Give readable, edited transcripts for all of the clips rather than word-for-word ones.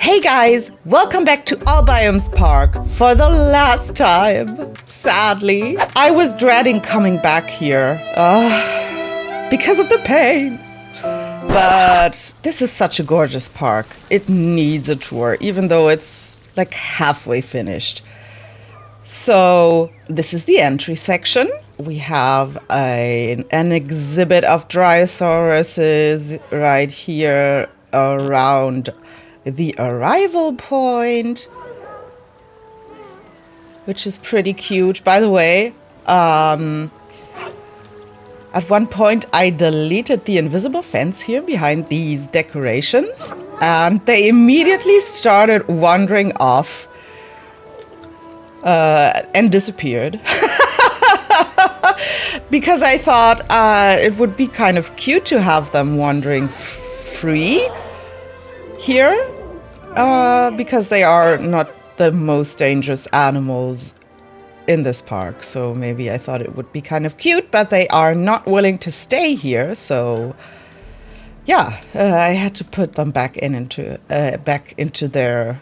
Hey guys, welcome back to All Biomes Park for the last time. Sadly, I was dreading coming back here because of the pain. But this is such a gorgeous park. It needs a tour, even though it's like halfway finished. So this is the entry section. We have an exhibit of Dryasauruses right here around the arrival point, which is pretty cute. By the way, at one point I deleted the invisible fence here behind these decorations, and they immediately started wandering off and disappeared. Because I thought it would be kind of cute to have them wandering free here, because they are not the most dangerous animals in this park. So maybe I thought it would be kind of cute, but they are not willing to stay here. So yeah, I had to put them back into their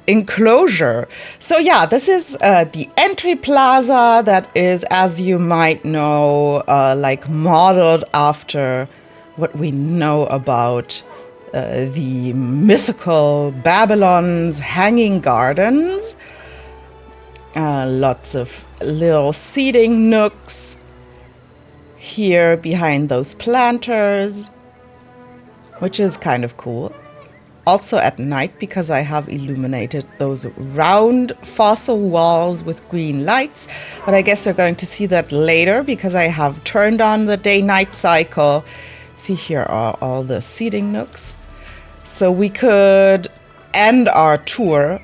enclosure. So yeah, this is the entry plaza that is, as you might know, like modeled after what we know about the mythical Babylon's hanging gardens. Lots of little seating nooks here behind those planters, which is kind of cool. Also at night, because I have illuminated those round fossil walls with green lights. But I guess you're going to see that later, because I have turned on the day-night cycle. See, here are all the seating nooks. So we could end our tour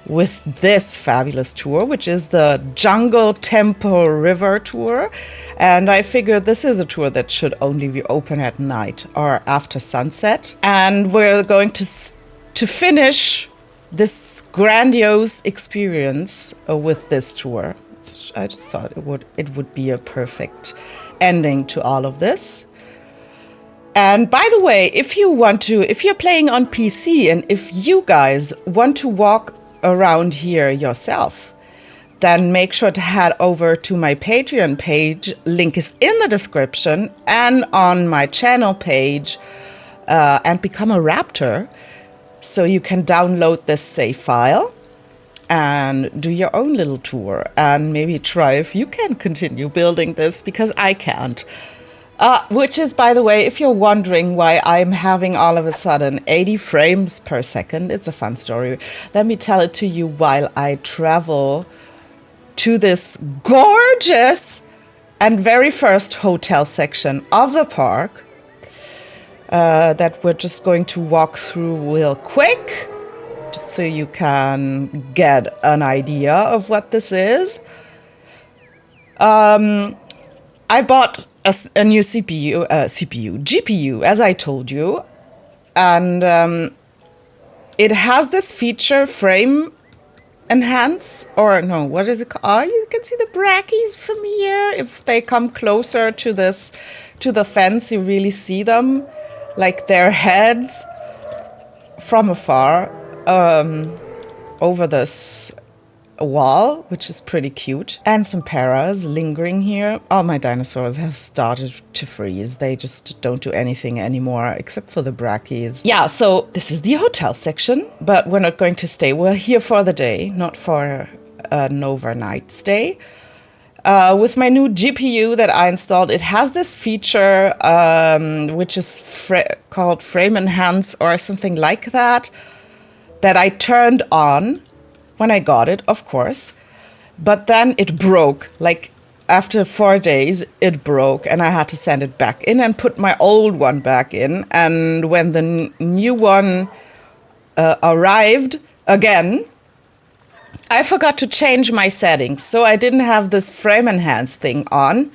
with this fabulous tour, which is the Jungle Temple River tour. And I figured this is a tour that should only be open at night or after sunset. And we're going to finish this grandiose experience with this tour. I just thought it would be a perfect ending to all of this. And by the way, if you're playing on PC and if you guys want to walk around here yourself, then make sure to head over to my Patreon page. Link is in the description, and on my channel page, and become a raptor, so you can download this save file and do your own little tour and maybe try if you can continue building this, because I can't. Which is, by the way, if you're wondering why I'm having all of a sudden 80 frames per second, it's a fun story. Let me tell it to you while I travel to this gorgeous and very first hotel section of the park that we're just going to walk through real quick, just so you can get an idea of what this is. I bought a new GPU, as I told you, and it has this feature, frame enhance, or no, what is it called? Oh, you can see the brackies from here. If they come closer to the fence, you really see them, like their heads from afar, over this wall, which is pretty cute. And some paras lingering here. All my dinosaurs have started to freeze. They just don't do anything anymore, except for the brackies. Yeah, so this is the hotel section, but we're not going to stay. We're here for the day, not for an overnight stay. With my new GPU that I installed, it has this feature which is called Frame Enhance or something like that I turned on when I got it, of course, but then it broke. Like after 4 days, it broke, and I had to send it back in and put my old one back in. And when the new one arrived again, I forgot to change my settings, so I didn't have this frame enhance thing on,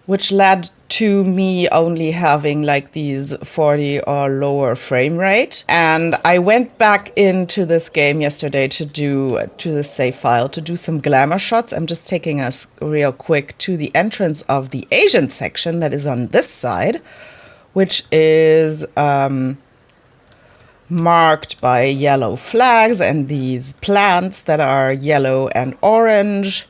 which led to me only having like these 40 or lower frame rate. And I went back into this game yesterday to the save file to do some glamour shots. I'm just taking us real quick to the entrance of the Asian section that is on this side, which is marked by yellow flags and these plants that are yellow and orange.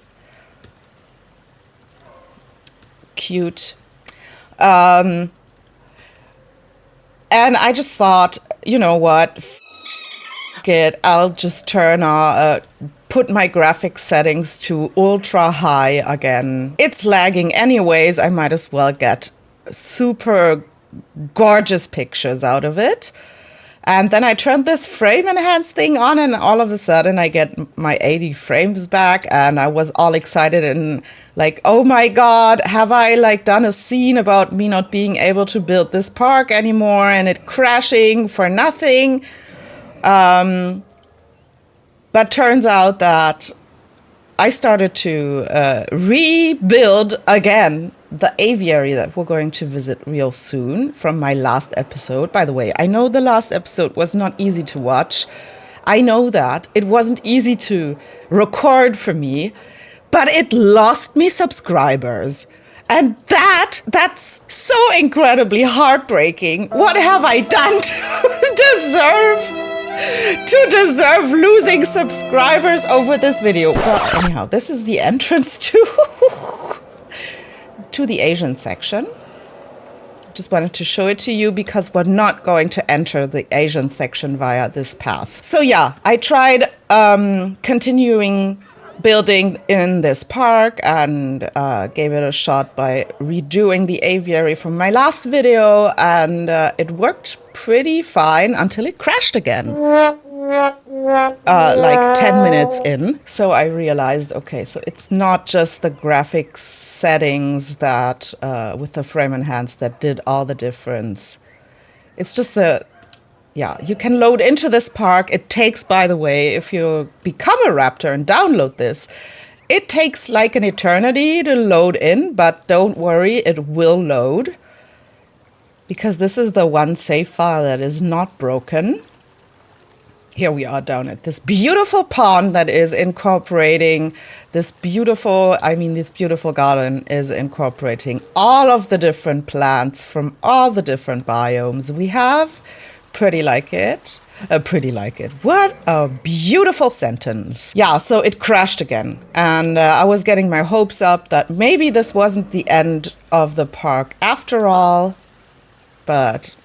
Cute. And I just thought, you know what, it, I'll just put my graphic settings to ultra high again. It's lagging anyways, I might as well get super gorgeous pictures out of it. And then I turned this frame enhance thing on, and all of a sudden I get my 80 frames back, and I was all excited and like, oh my God, have I like done a scene about me not being able to build this park anymore and it crashing for nothing? But turns out that I started to rebuild again the aviary that we're going to visit real soon from my last episode. By the way, I know the last episode was not easy to watch. I know that. It wasn't easy to record for me, but it lost me subscribers. And that's so incredibly heartbreaking. What have I done to deserve losing subscribers over this video? Well, anyhow, this is the entrance to the Asian section. Just wanted to show it to you because we're not going to enter the Asian section via this path. So yeah, I tried continuing building in this park and gave it a shot by redoing the aviary from my last video, and it worked pretty fine until it crashed again. Like 10 minutes in. So I realized, okay, so it's not just the graphics settings that with the frame enhance that did all the difference. It's just yeah, you can load into this park. It takes, by the way, if you become a Raptor and download this, it takes like an eternity to load in, but don't worry, it will load. Because this is the one save file that is not broken. Here we are down at this beautiful pond that is incorporating this beautiful garden is incorporating all of the different plants from all the different biomes we have. Pretty like it. What a beautiful sentence. Yeah, so it crashed again. And I was getting my hopes up that maybe this wasn't the end of the park after all. But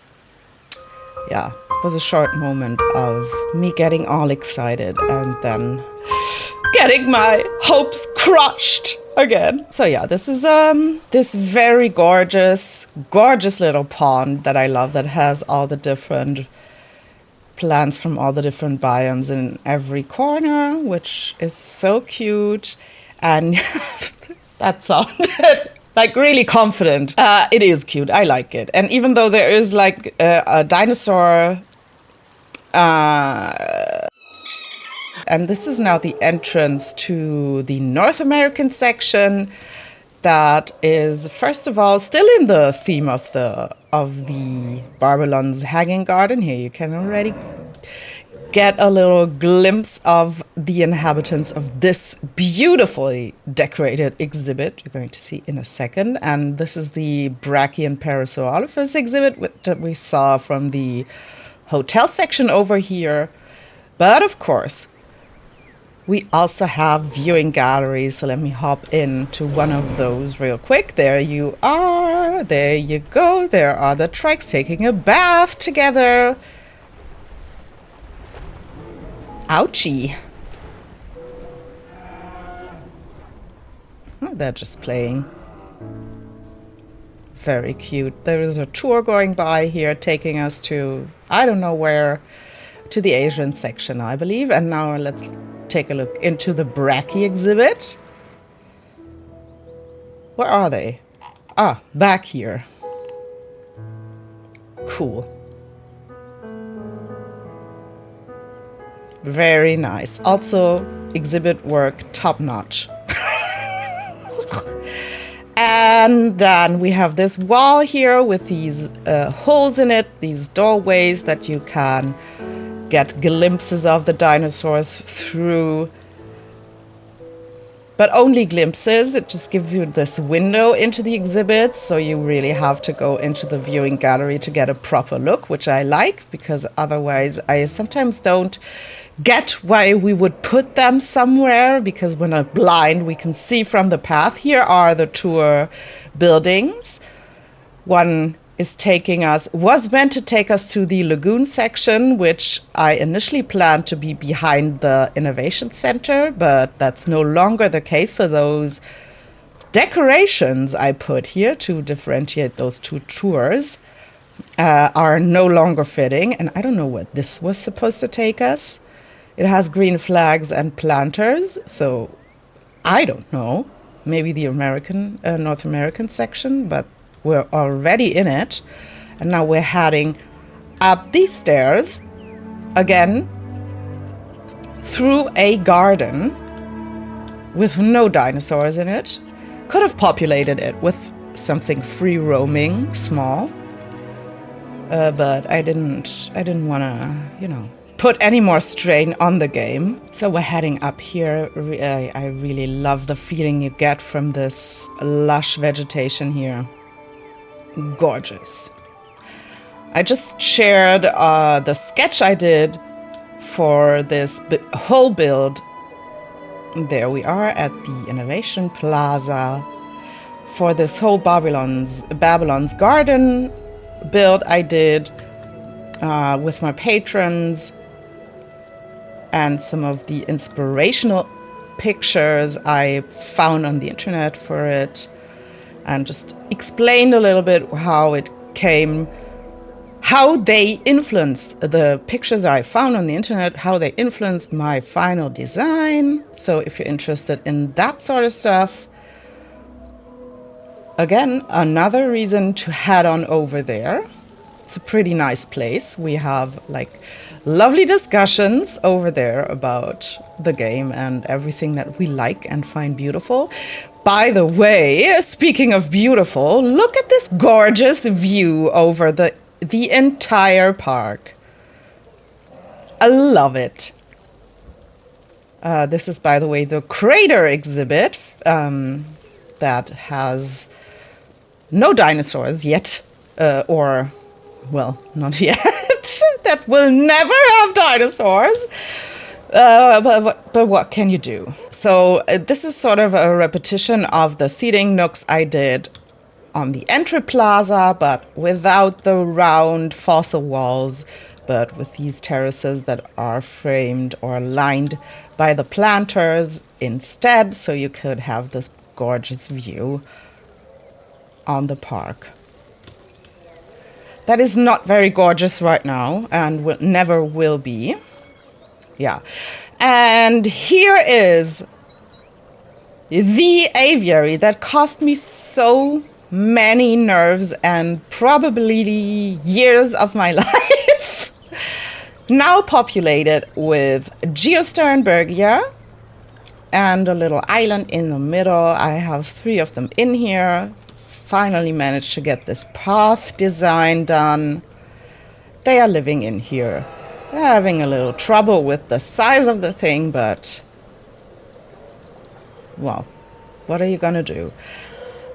yeah, it was a short moment of me getting all excited and then getting my hopes crushed again. So yeah, this is this very gorgeous little pond that I love, that has all the different plants from all the different biomes in every corner, which is so cute. And that sounded like really confident. It is cute. I like it. And even though there is like a dinosaur, and this is now the entrance to the North American section, that is, first of all, still in the theme of the Babylon's Hanging Garden. Here you can already get a little glimpse of the inhabitants of this beautifully decorated exhibit you're going to see in a second. And this is the Brachyan Parasaurolophus exhibit that we saw from the hotel section over here. But of course, we also have viewing galleries. So let me hop into one of those real quick. There you are. There you go. There are the trikes taking a bath together. Ouchie. Oh, they're just playing. Very cute. There is a tour going by here taking us to, I don't know where, to the Asian section, I believe. And now let's take a look into the Brachy exhibit. Where are they? Ah, back here. Cool. Very nice. Also, exhibit work top notch. And then we have this wall here with these holes in it, these doorways that you can get glimpses of the dinosaurs through. but only glimpses. It just gives you this window into the exhibit, so you really have to go into the viewing gallery to get a proper look, which I like, because otherwise I sometimes don't get why we would put them somewhere, because when we're blind we can see from the path. Here are the tour buildings. One was meant to take us to the Lagoon Section, which I initially planned to be behind the Innovation Center, but that's no longer the case. So those decorations I put here to differentiate those two tours are no longer fitting. And I don't know what this was supposed to take us. It has green flags and planters, so I don't know. Maybe the North American section, but we're already in it. And now we're heading up these stairs again through a garden with no dinosaurs in it. Could have populated it with something free roaming, small. But I didn't want to, put any more strain on the game. So we're heading up here. I really love the feeling you get from this lush vegetation here. Gorgeous. I just shared the sketch I did for this whole build. There we are at the Innovation Plaza for this whole Babylon's Garden build I did with my patrons, and some of the inspirational pictures I found on the internet for it, and just explained a little bit how it came, how they influenced the pictures I found on the internet, how they influenced my final design. So if you're interested in that sort of stuff, again, another reason to head on over there. It's a pretty nice place. We have lovely discussions over there about the game and everything that we like and find beautiful. By the way, speaking of beautiful, look at this gorgeous view over the entire park. I love it. This is, by the way, the crater exhibit that has no dinosaurs yet, not yet. That will never have dinosaurs. But what can you do? So this is sort of a repetition of the seating nooks I did on the entry plaza, but without the round fossil walls, but with these terraces that are framed or lined by the planters instead, so you could have this gorgeous view on the park. That is not very gorgeous right now, and never will be. Yeah. And here is the aviary that cost me so many nerves and probably years of my life. Now populated with Geosternbergia and a little island in the middle. I have 3 of them in here. Finally managed to get this path design done. They are living in here. They're having a little trouble with the size of the thing, but well, what are you gonna do?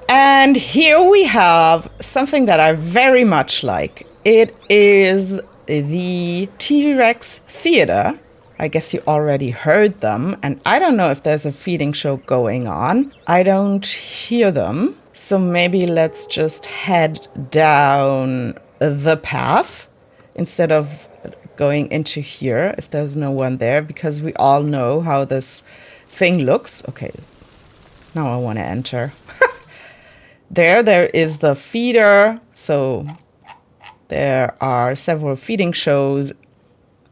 And here we have something that I very much like. It is the T-Rex Theater. I guess you already heard them, and I don't know if there's a feeding show going on. I don't hear them. So maybe let's just head down the path instead of going into here if there's no one there, because we all know how this thing looks. Okay, now I want to enter. There is the feeder. So there are several feeding shows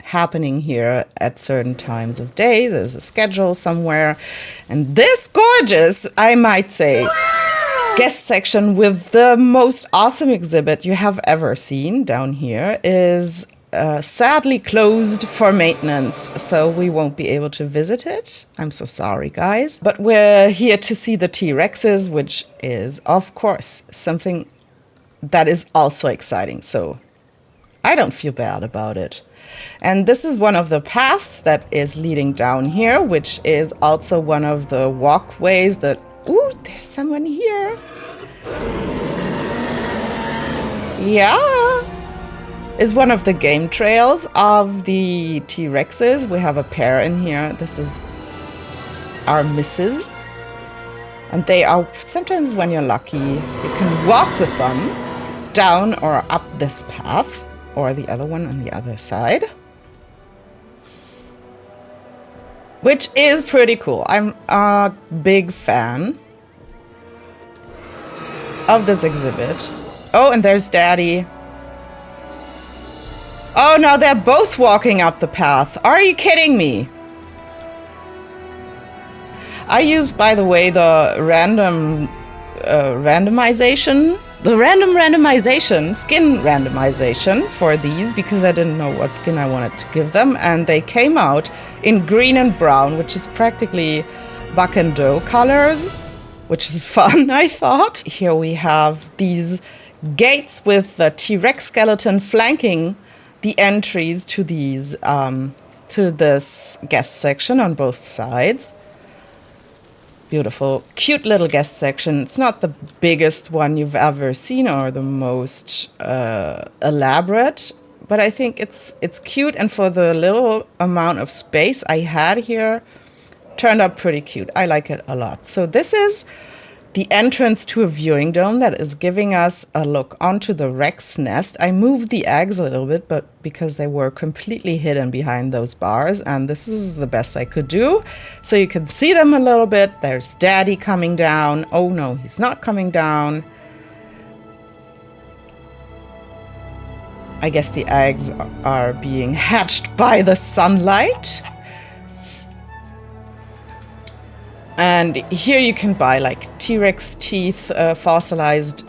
happening here at certain times of day. There's a schedule somewhere. And this gorgeous, I might say, guest section with the most awesome exhibit you have ever seen down here is sadly closed for maintenance, so we won't be able to visit it. I'm so sorry, guys. But we're here to see the T-Rexes, which is, of course, something that is also exciting. So I don't feel bad about it. And this is one of the paths that is leading down here, which is also one of the walkways that... Ooh, there's someone here. Yeah. Is one of the game trails of the T-Rexes. We have a pair in here. This is our missus. And they are, sometimes when you're lucky, you can walk with them down or up this path, or the other one on the other side. Which is pretty cool. I'm a big fan of this exhibit. Oh, and there's Daddy. Oh, no, they're both walking up the path. Are you kidding me? I use, by the way, the random randomization. The randomization, skin randomization for these, because I didn't know what skin I wanted to give them. And they came out in green and brown, which is practically buck and doe colors, which is fun, I thought. Here we have these gates with the T-Rex skeleton flanking the entries to these to this guest section on both sides. Beautiful, cute little guest section. It's not the biggest one you've ever seen or the most elaborate, but I think it's cute, and for the little amount of space I had here, turned out pretty cute. I like it a lot. So this is the entrance to a viewing dome that is giving us a look onto the Rex nest. I moved the eggs a little bit, but because they were completely hidden behind those bars, and this is the best I could do. So you can see them a little bit. There's Daddy coming down. Oh no, he's not coming down. I guess the eggs are being hatched by the sunlight. And here you can buy like T-Rex teeth, fossilized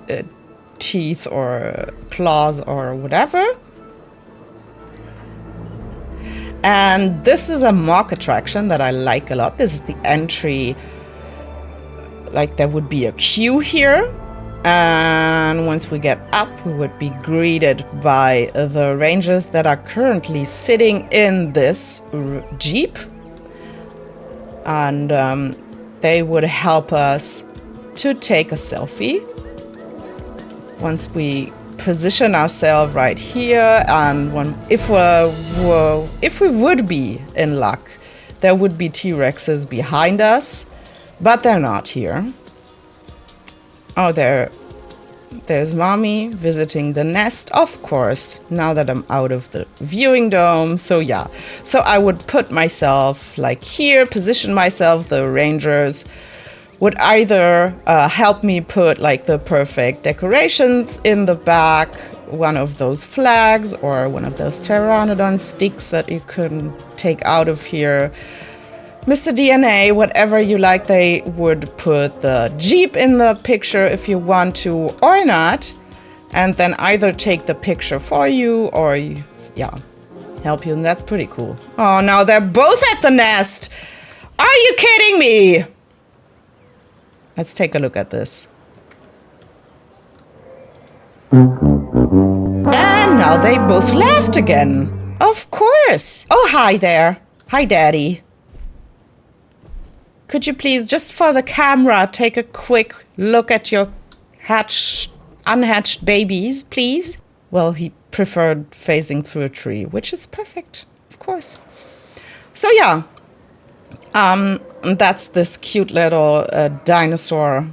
teeth or claws or whatever. And this is a mock attraction that I like a lot. This is the entry. Like there would be a queue here. And once we get up, we would be greeted by the rangers that are currently sitting in this Jeep. And they would help us to take a selfie. Once we position ourselves right here, and if we would be in luck, there would be T-Rexes behind us, but they're not here. Oh, there's Mommy visiting the nest, of course, now that I'm out of the viewing dome. So yeah, so I would put myself like here, position myself. The rangers would either help me put like the perfect decorations in the back, one of those flags or one of those pteranodon sticks that you can take out of here. Mr. DNA, whatever you like. They would put the Jeep in the picture if you want to or not, and then either take the picture for you or, yeah, help you, and that's pretty cool. Oh, now they're both at the nest. Are you kidding me? Let's take a look at this. And now they both left again. Of course. Oh, hi there. Hi, Daddy. Could you please, just for the camera, take a quick look at your unhatched babies, please? Well, he preferred facing through a tree, which is perfect, of course. So yeah, that's this cute little dinosaur.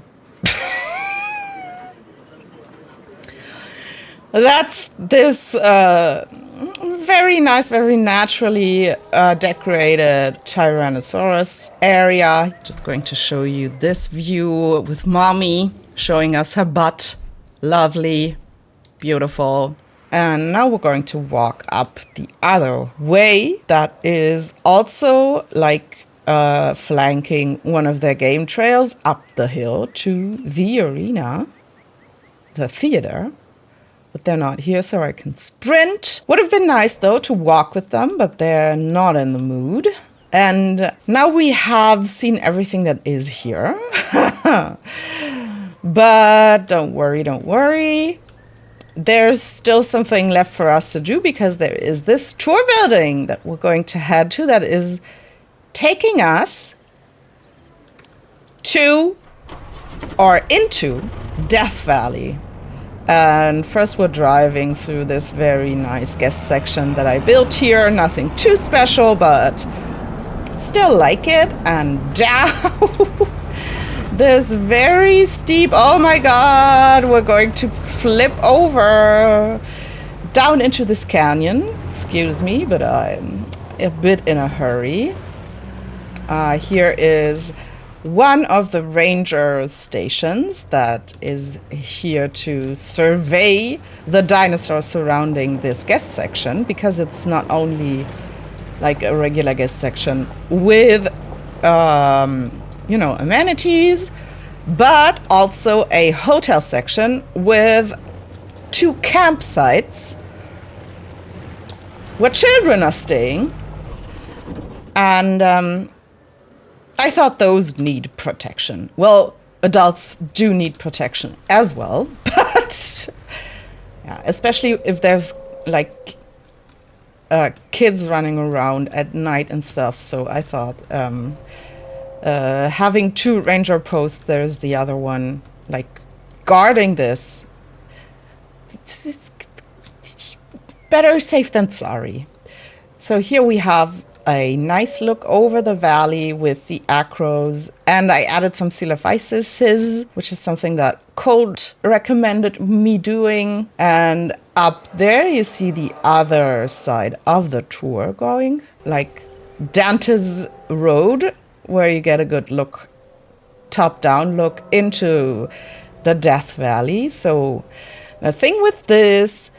That's this very nice, very naturally decorated Tyrannosaurus area. Just going to show you this view with Mommy showing us her butt. Lovely, beautiful. And now we're going to walk up the other way. That is also like flanking one of their game trails up the hill to the arena, the theater. But they're not here, so I can sprint. Would have been nice, though, to walk with them, but they're not in the mood. And now we have seen everything that is here. But don't worry, don't worry. there's still something left for us to do because there is this tour building that we're going to head to that is taking us to or into Death Valley. And first we're driving through this very nice guest section that I built here. Nothing too special, but still like it. And down this very steep, oh my god, we're going to flip over down into this canyon. Excuse me, but I'm a bit in a hurry. Here is one of the ranger stations that is here to survey the dinosaurs surrounding this guest section, because it's not only like a regular guest section with amenities, but also a hotel section with 2 campsites where children are staying. And I thought those need protection. Well, adults do need protection as well, but yeah, especially if there's like kids running around at night and stuff. So I thought having 2 ranger posts, there's the other one like guarding this. It's better safe than sorry. So here we have a nice look over the valley with the acros, and I added some silophysis, which is something that Colt recommended me doing. And up there you see the other side of the tour going, like Dante's Road, where you get a good look, top-down look into the Death Valley. So the thing with this...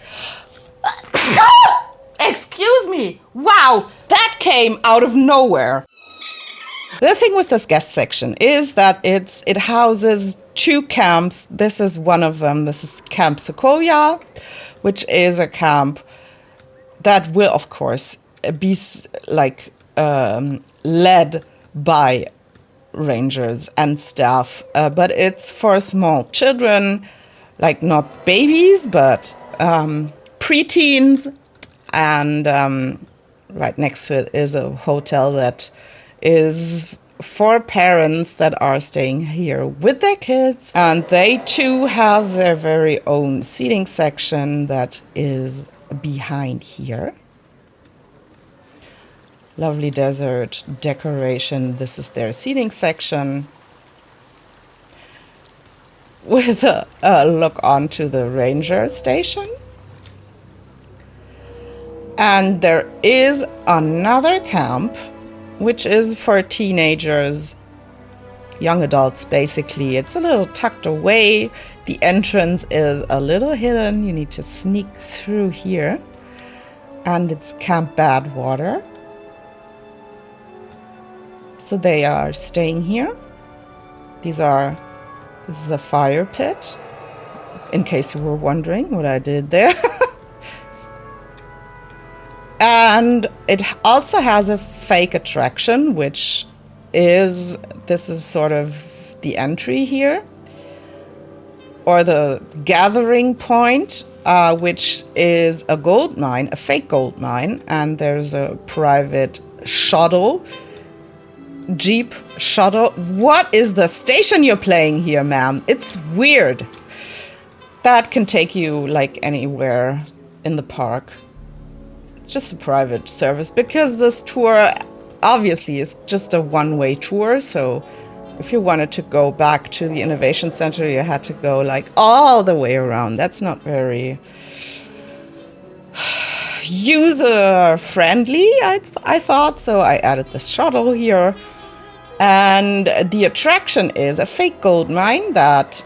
Excuse me! Wow, that came out of nowhere. The thing with this guest section is that it houses 2 camps. This is one of them. This is Camp Sequoia, which is a camp that will, of course, be like led by rangers and staff, but it's for small children, like not babies, but preteens. And right next to it is a hotel that is for parents that are staying here with their kids. And they too have their very own seating section that is behind here. Lovely desert decoration. This is their seating section with a look onto the ranger station. And there is another camp, which is for teenagers, young adults, basically. It's a little tucked away. The entrance is a little hidden. You need to sneak through here. And it's Camp Badwater. So they are staying here. This is a fire pit, in case you were wondering what I did there. And it also has a fake attraction, which is, this is sort of the entry here, or the gathering point, which is a gold mine, a fake gold mine. And there's a private shuttle, Jeep shuttle. What is the station you're playing here, ma'am? It's weird. That can take you like anywhere in the park. Just a private service, because this tour obviously is just a one-way tour. So if you wanted to go back to the Innovation Center, you had to go like all the way around. That's not very user-friendly, I thought. So I added this shuttle here. And the attraction is a fake gold mine that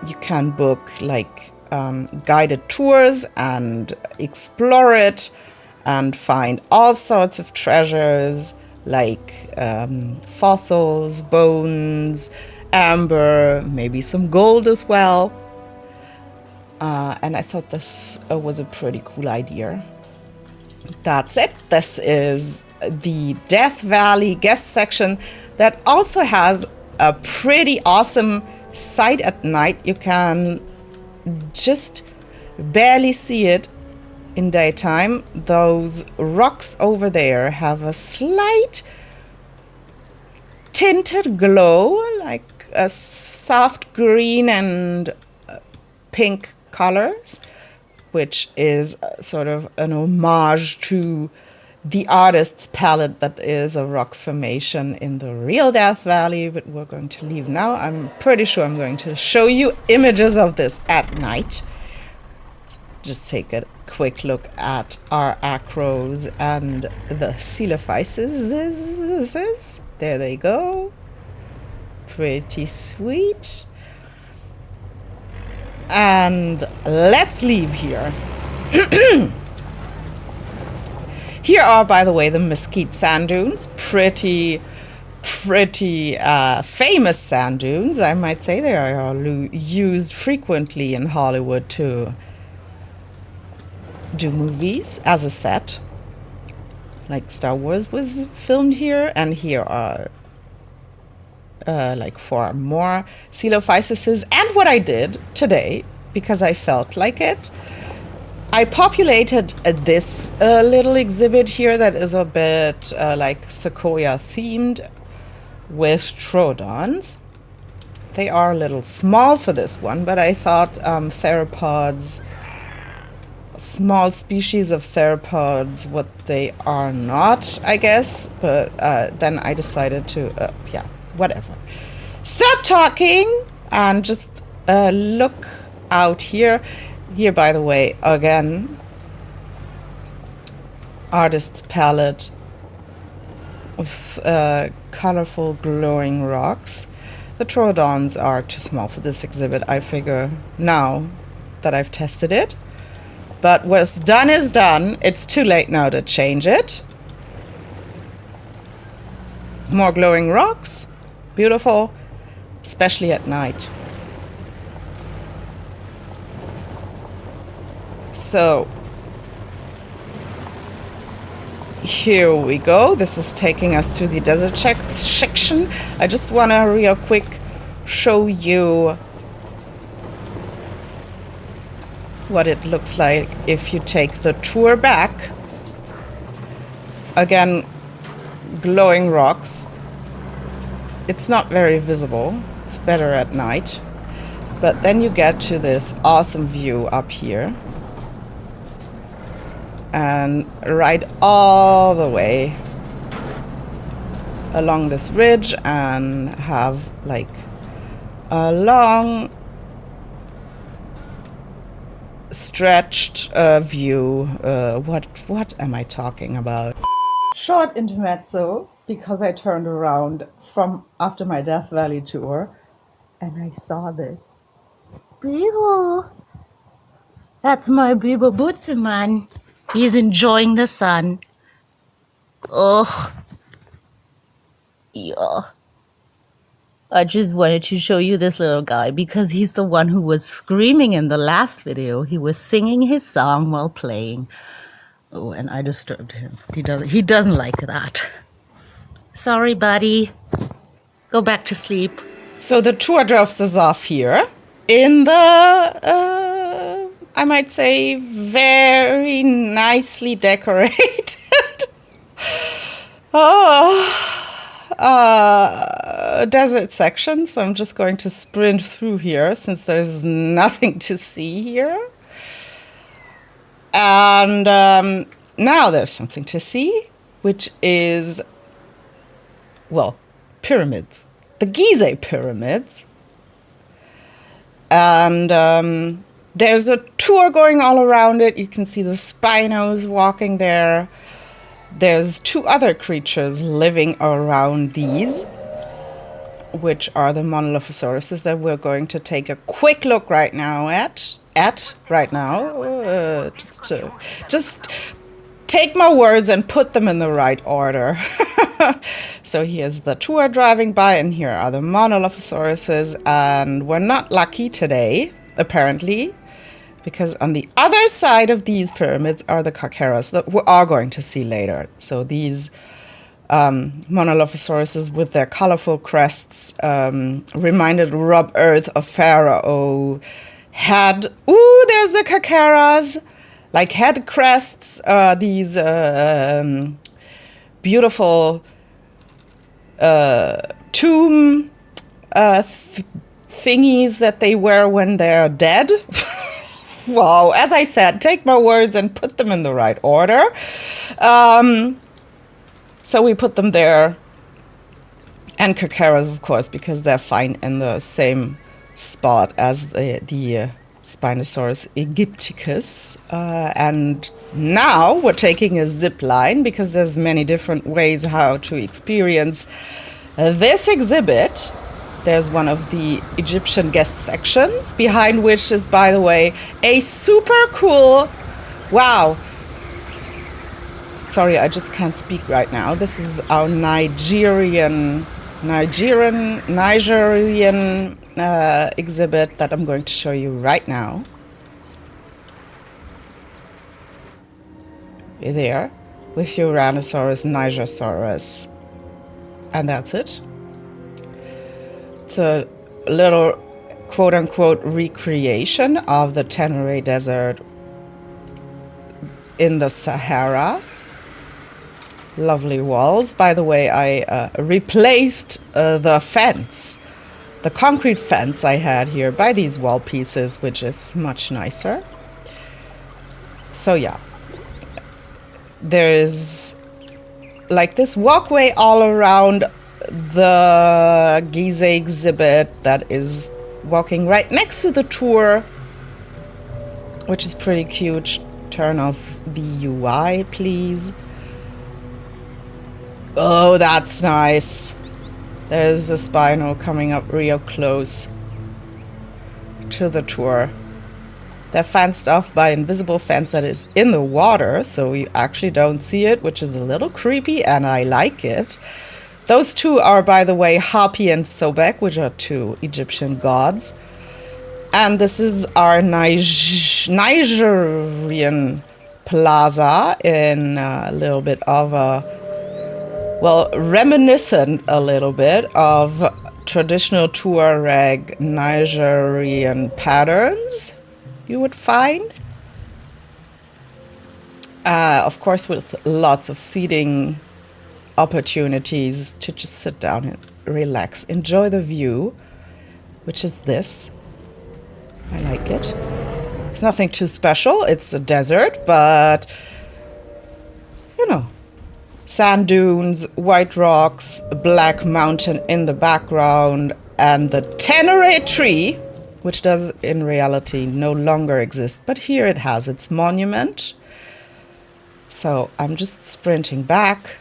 you can book like guided tours and explore it and find all sorts of treasures like fossils, bones, amber, maybe some gold as well. And I thought this was a pretty cool idea. That's it. This is the Death Valley guest section that also has a pretty awesome sight at night. You can just Barely see it in daytime. Those rocks over there have a slight tinted glow, like a soft green and pink colors, which is sort of an homage to the artist's palette that is a rock formation in the real Death Valley, but we're going to leave now. I'm pretty sure I'm going to show you images of this at night. Just take a quick look at our acros and the coelophyses. There they go. Pretty sweet. And let's leave here. Here are, by the way, the Mesquite sand dunes. Pretty famous sand dunes, I might say. They are used frequently in Hollywood to do movies as a set. Like Star Wars was filmed here, and here are like 4 more coelophyses. And what I did today, because I felt like it, I populated this little exhibit here that is a bit like sequoia themed with troodons. They are a little small for this one, but I thought theropods, small species of theropods, what they are not, I guess. But then I decided to, yeah, whatever. Stop talking and just look out here. Here, by the way, again, artist's palette with colorful glowing rocks. The troodons are too small for this exhibit, I figure, now that I've tested it. But what's done is done. It's too late now to change it. More glowing rocks. Beautiful, especially at night. So here we go. This is taking us to the desert section. I just want to real quick show you what it looks like if you take the tour back. Again, glowing rocks. It's not very visible. It's better at night. But then you get to this awesome view up here. And ride all the way along this ridge and have like a long stretched view. What am I talking about? Short intermezzo, because I turned around from after my Death Valley tour and I saw this. Bibo! That's my Bibo Butze, man. He's enjoying the sun. Ugh. Yeah. I just wanted to show you this little guy because he's the one who was screaming in the last video. He was singing his song while playing. Oh, and I disturbed him. He doesn't like that. Sorry, buddy. Go back to sleep. So the tour drops us off here in the I might say very nicely decorated desert section. So I'm just going to sprint through here since there's nothing to see here. And now there's something to see, which is, well, pyramids. The Giza Pyramids. And there's a tour going all around it. You can see the Spinos walking there. There's 2 other creatures living around these, which are the monolithosauruses that we're going to take a quick look right now at right now. Just take my words and put them in the right order. So here's the tour driving by, and here are the monolithosauruses. And we're not lucky today, apparently, because on the other side of these pyramids are the carcaras that we are going to see later. So these monolithosauruses with their colorful crests reminded Rob Earth of Pharaoh had, ooh, there's the Cacaras, like head crests, these beautiful tomb thingies that they wear when they're dead. Wow, as I said, take my words and put them in the right order. So we put them there. And Cacaras, of course, because they're fine in the same spot as the Spinosaurus aegypticus. And now we're taking a zip line because there's many different ways how to experience this exhibit. There's one of the Egyptian guest sections, behind which is, by the way, a super cool, wow. Sorry, I just can't speak right now. This is our Nigerian exhibit that I'm going to show you right now. You're there with Tyrannosaurus Nigersaurus. And that's it. It's a little quote-unquote recreation of the Tenere Desert in the Sahara. Lovely walls. By the way, I replaced the fence, the concrete fence I had here, by these wall pieces, which is much nicer. So yeah, there's like this walkway all around the Giza exhibit that is walking right next to the tour, which is pretty cute. Turn off the UI, please. Oh, that's nice. There's the Spino coming up real close to the tour. They're fenced off by invisible fence that is in the water, so you actually don't see it, which is a little creepy, and I like it. Those two are, by the way, Hapi and Sobek, which are two Egyptian gods. And this is our Nigerian plaza in a little bit of a, well, reminiscent a little bit of traditional Tuareg Nigerian patterns you would find. Of course, with lots of seating opportunities to just sit down and relax, enjoy the view, which is this. I like it. It's nothing too special. It's a desert, but you know, sand dunes, white rocks, a black mountain in the background, and the Tenere tree, which does in reality no longer exist, but here it has its monument. So I'm just sprinting back.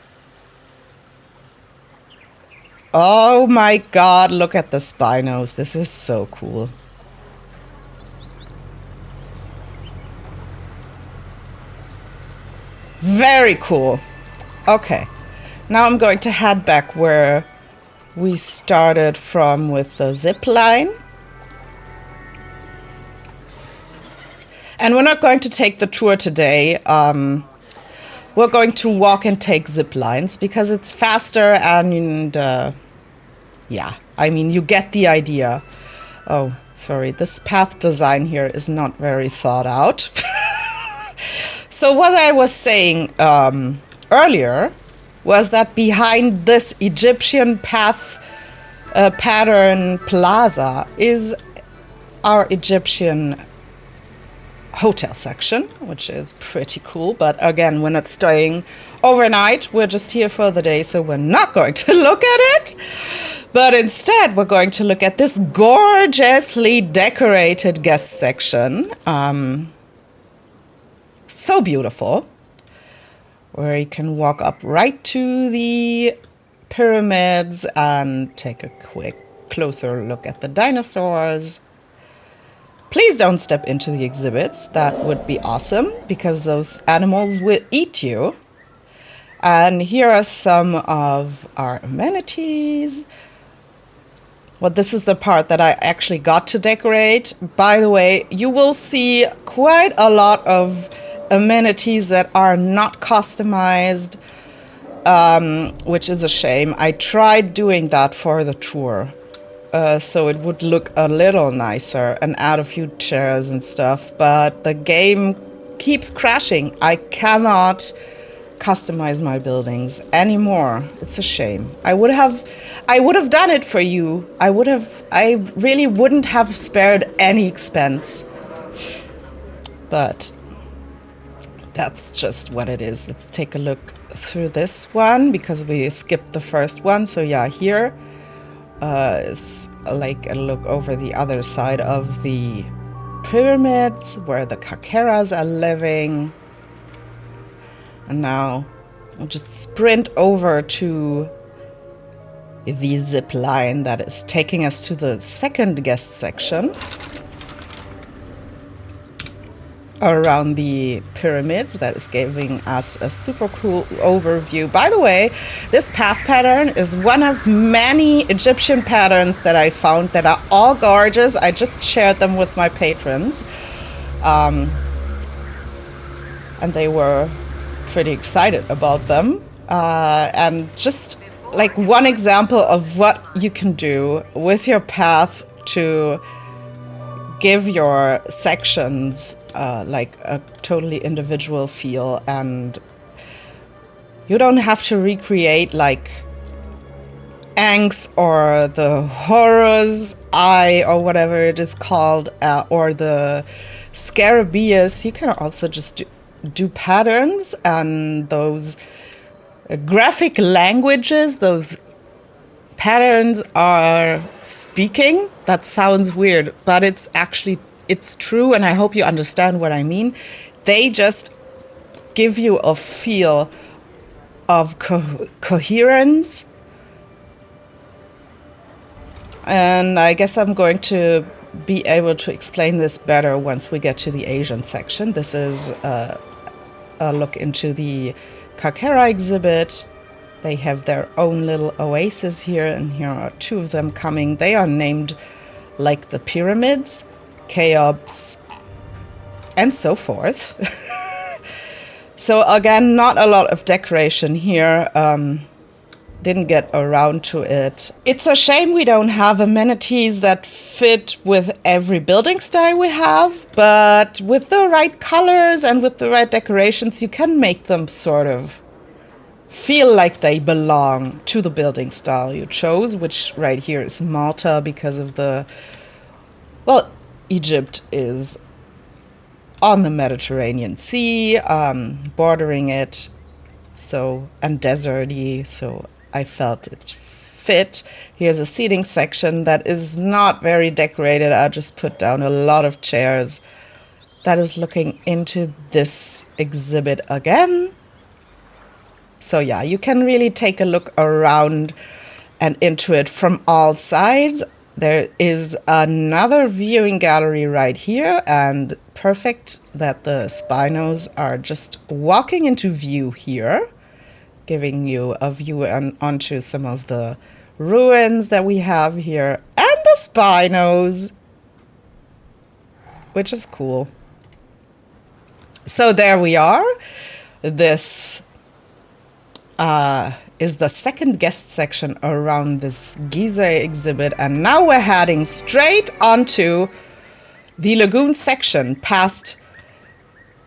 Oh my God, look at the Spinos. This is so cool. Very cool. Okay, now I'm going to head back where we started from with the zip line. And we're not going to take the tour today. We're going to walk and take zip lines because it's faster and yeah, I mean, you get the idea. Oh, sorry, this path design here is not very thought out. So what I was saying earlier was that behind this Egyptian path pattern plaza is our Egyptian hotel section, which is pretty cool. But again, we're not staying overnight. We're just here for the day, so we're not going to look at it. But instead, we're going to look at this gorgeously decorated guest section. So beautiful, where you can walk up right to the pyramids and take a quick closer look at the dinosaurs. Please don't step into the exhibits. That would be awesome because those animals will eat you. And here are some of our amenities. Well, this is the part that I actually got to decorate. By the way, you will see quite a lot of amenities that are not customized, which is a shame. I tried doing that for the tour so it would look a little nicer, and add a few chairs and stuff, but the game keeps crashing. I cannot customize my buildings anymore. It's a shame. I would have done it for you. I really wouldn't have spared any expense. But that's just what it is. Let's take a look through this one because we skipped the first one. So yeah, here is like a look over the other side of the pyramids where the Kakeras are living. And now I'll just sprint over to the zip line that is taking us to the second guest section around the pyramids. That is giving us a super cool overview. By the way, this path pattern is one of many Egyptian patterns that I found that are all gorgeous. I just shared them with my patrons. And they were pretty excited about them. And just like one example of what you can do with your path to give your sections like a totally individual feel, and you don't have to recreate like Angst or the Horus Eye or whatever it is called, or the Scarabaeus. You can also just do patterns, and those graphic languages, those patterns are speaking. That sounds weird, but it's true, and I hope you understand what I mean. They just give you a feel of coherence. And I guess I'm going to be able to explain this better once we get to the Asian section. This is a look into the Kakera exhibit. They have their own little oasis here, and here are two of them coming. They are named like the pyramids, Cheops, and so forth. So again, not a lot of decoration here. Didn't get around to it. It's a shame we don't have amenities that fit with every building style we have, but with the right colors and with the right decorations, you can make them sort of feel like they belong to the building style you chose, which right here is Malta because of the, well, Egypt is on the Mediterranean Sea, bordering it, so, and deserty, so I felt it fit. Here's a seating section that is not very decorated. I just put down a lot of chairs. That is looking into this exhibit again. So yeah, you can really take a look around and into it from all sides. There is another viewing gallery right here, and perfect that the Spinos are just walking into view here, giving you a view onto some of the ruins that we have here, and the Spinos, which is cool. So there we are. This is the second guest section around this Giza exhibit, and now we're heading straight onto the Lagoon section, past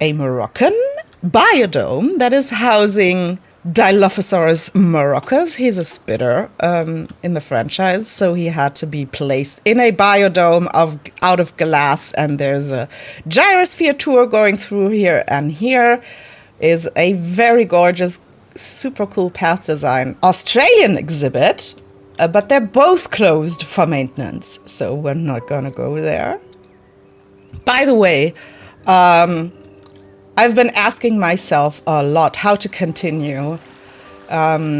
a Moroccan biodome that is housing Dilophosaurus marocus. He's a spitter in the franchise, so he had to be placed in a biodome out of glass, and there's a gyrosphere tour going through here, and here is a very gorgeous, super cool path design Australian exhibit, but they're both closed for maintenance, so we're not gonna go there. By the way, I've been asking myself a lot how to continue. Let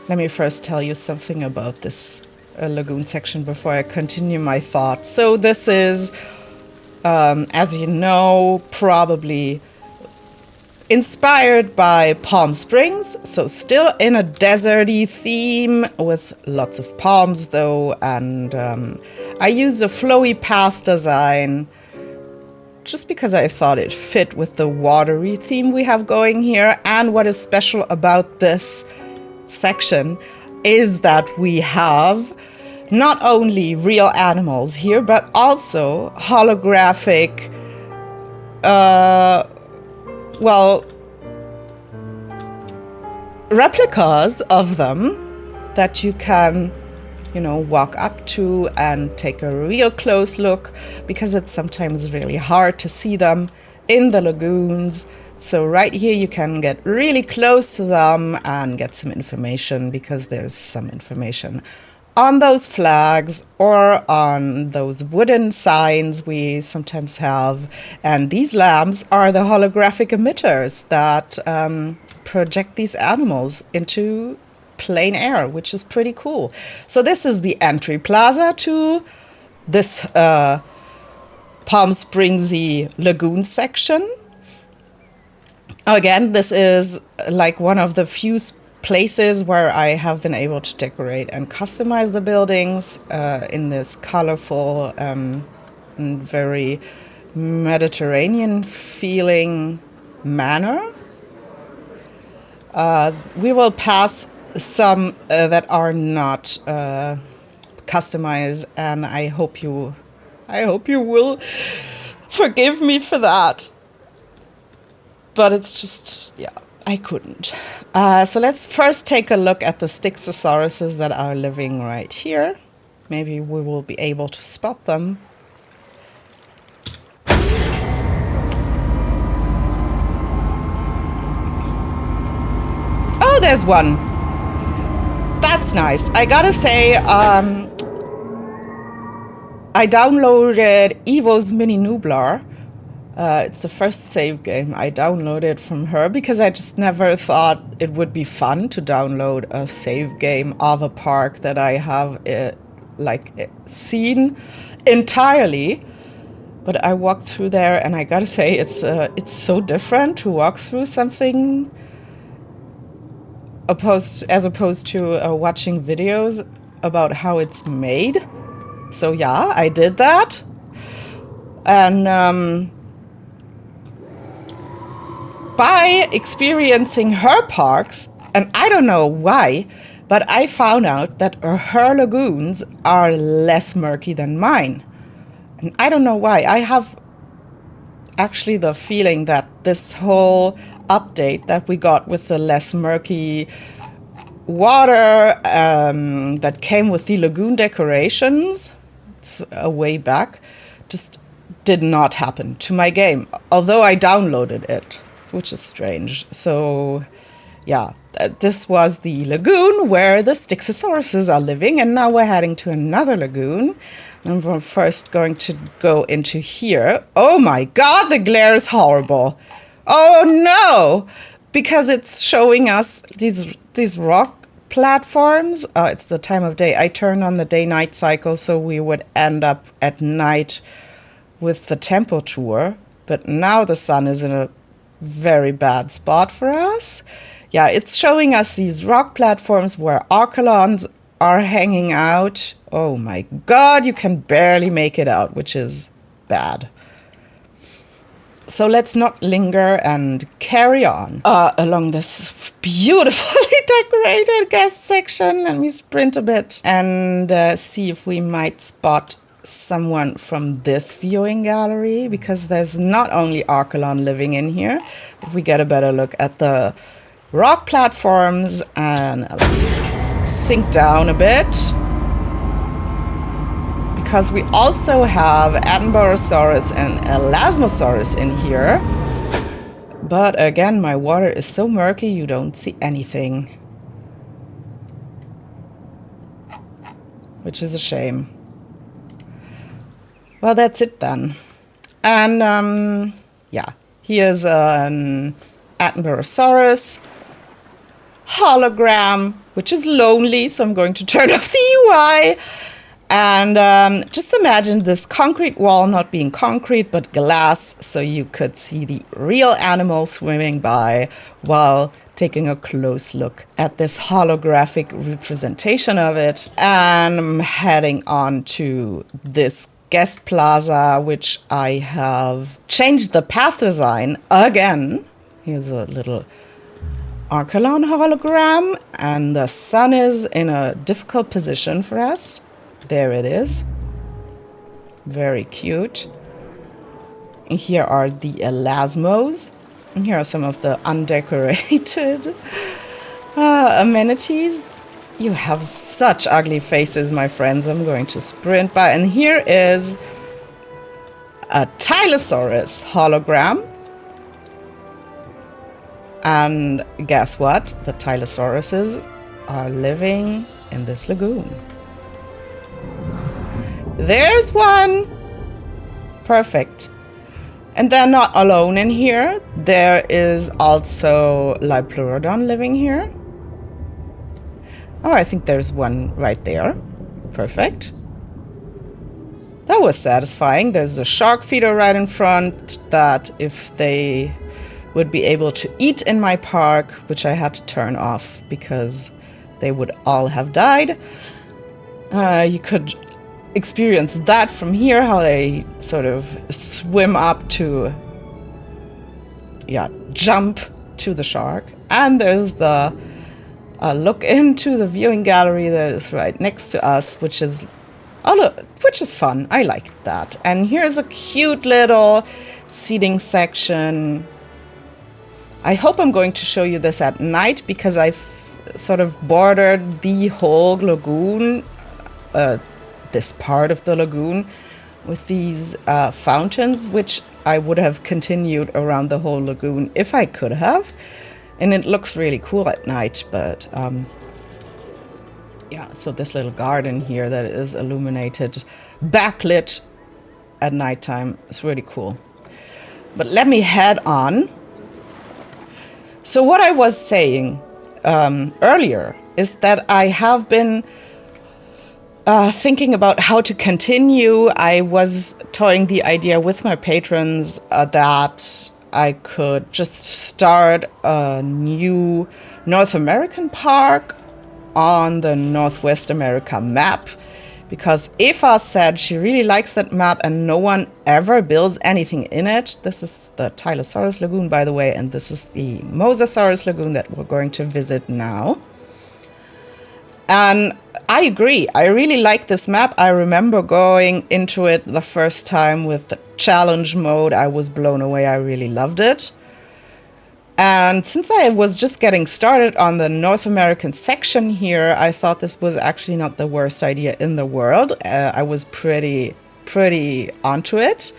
me first tell you something about this Lagoon section before I continue my thoughts. So this is, as you know, probably inspired by Palm Springs, so still in a deserty theme with lots of palms though, and I used a flowy path design just because I thought it fit with the watery theme we have going here. And what is special about this section is that we have not only real animals here, but also holographic, well, replicas of them that you can, you know, walk up to and take a real close look, because it's sometimes really hard to see them in the lagoons. So right here you can get really close to them and get some information, because there's some information on those flags or on those wooden signs we sometimes have. And these lamps are the holographic emitters that project these animals into plain air, which is pretty cool. So this is the entry plaza to this Palm Springsy Lagoon section. Again, this is like one of the few places where I have been able to decorate and customize the buildings in this colorful and very Mediterranean feeling manner. We will pass some that are not customized, and I hope you will forgive me for that. But it's just, yeah, I couldn't. So let's first take a look at the Styxosauruses that are living right here. Maybe we will be able to spot them. Oh, there's one. That's nice. I gotta say, I downloaded Evo's Mini Nublar. It's the first save game I downloaded from her, because I just never thought it would be fun to download a save game of a park that I have seen entirely. But I walked through there, and I gotta say, it's so different to walk through something as opposed to watching videos about how it's made. So yeah, I did that, and by experiencing her parks, and I don't know why, but I found out that her lagoons are less murky than mine. And I don't know why. I have actually the feeling that this whole update that we got with the less murky water that came with the lagoon decorations a way back just did not happen to my game, although I downloaded it, which is strange. So yeah, this was the lagoon where the Styxosauruses are living, and now we're heading to another lagoon. And we're first going to go into here. Oh my god, the glare is horrible. Oh no! Because it's showing us these rock platforms. It's the time of day. I turned on the day-night cycle so we would end up at night with the tempo tour. But now the sun is in a very bad spot for us. Yeah, it's showing us these rock platforms where Archelons are hanging out. Oh my god, you can barely make it out, which is bad. So let's not linger and carry on along this beautifully decorated guest section. Let me sprint a bit and see if we might spot someone from this viewing gallery, because there's not only Archelon living in here, but we get a better look at the rock platforms. And I'll sink down a bit, because we also have Attenborosaurus and Elasmosaurus in here. But again, my water is so murky you don't see anything, which is a shame. Well, that's it then. And yeah, here's an Attenborosaurus hologram, which is lonely, so I'm going to turn off the UI. And just imagine this concrete wall not being concrete, but glass, so you could see the real animal swimming by while taking a close look at this holographic representation of it. And I'm heading on to this guest plaza, which I have changed the path design again. Here's a little Archelon hologram, and the sun is in a difficult position for us. There it is. Very cute. And here are the elasmos. And here are some of the undecorated amenities. You have such ugly faces, my friends. I'm going to sprint by. And here is a Tylosaurus hologram. And guess what? The Tylosauruses are living in this lagoon. There's one. Perfect. And they're not alone in here. There is also Lipleurodon living here. Oh, I think there's one right there. Perfect. That was satisfying. There's a shark feeder right in front that if they would be able to eat in my park, which I had to turn off because they would all have died. You could experience that from here, how they sort of swim up to, jump to the shark. And there's the look into the viewing gallery that is right next to us, which is fun. I like that. And here's a cute little seating section. I hope I'm going to show you this at night because I've sort of bordered the whole lagoon, this part of the lagoon, with these fountains, which I would have continued around the whole lagoon if I could have. And it looks really cool at night, but so this little garden here that is illuminated, backlit at nighttime is really cool. But let me head on. So what I was saying earlier is that I have been thinking about how to continue. I was toying the idea with my patrons that I could just start a new North American park on the Northwest America map, because Eva said she really likes that map and no one ever builds anything in it. This is the Tylosaurus Lagoon, by the way, and this is the Mosasaurus Lagoon that we're going to visit now. And I agree. I really like this map. I remember going into it the first time with the challenge mode. I was blown away. I really loved it. And since I was just getting started on the North American section here, I thought this was actually not the worst idea in the world. I was pretty onto it.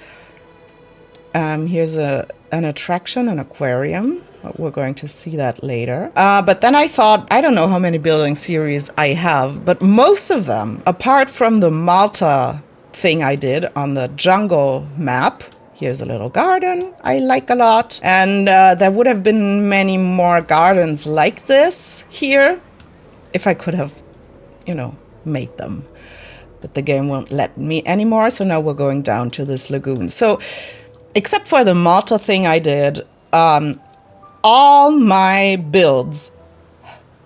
Here's an attraction, an aquarium. We're going to see that later. But then I thought, I don't know how many building series I have, but most of them, apart from the Malta thing I did on the jungle map, here's a little garden I like a lot. And there would have been many more gardens like this here if I could have, made them. But the game won't let me anymore. So now we're going down to this lagoon. So except for the Malta thing I did, all my builds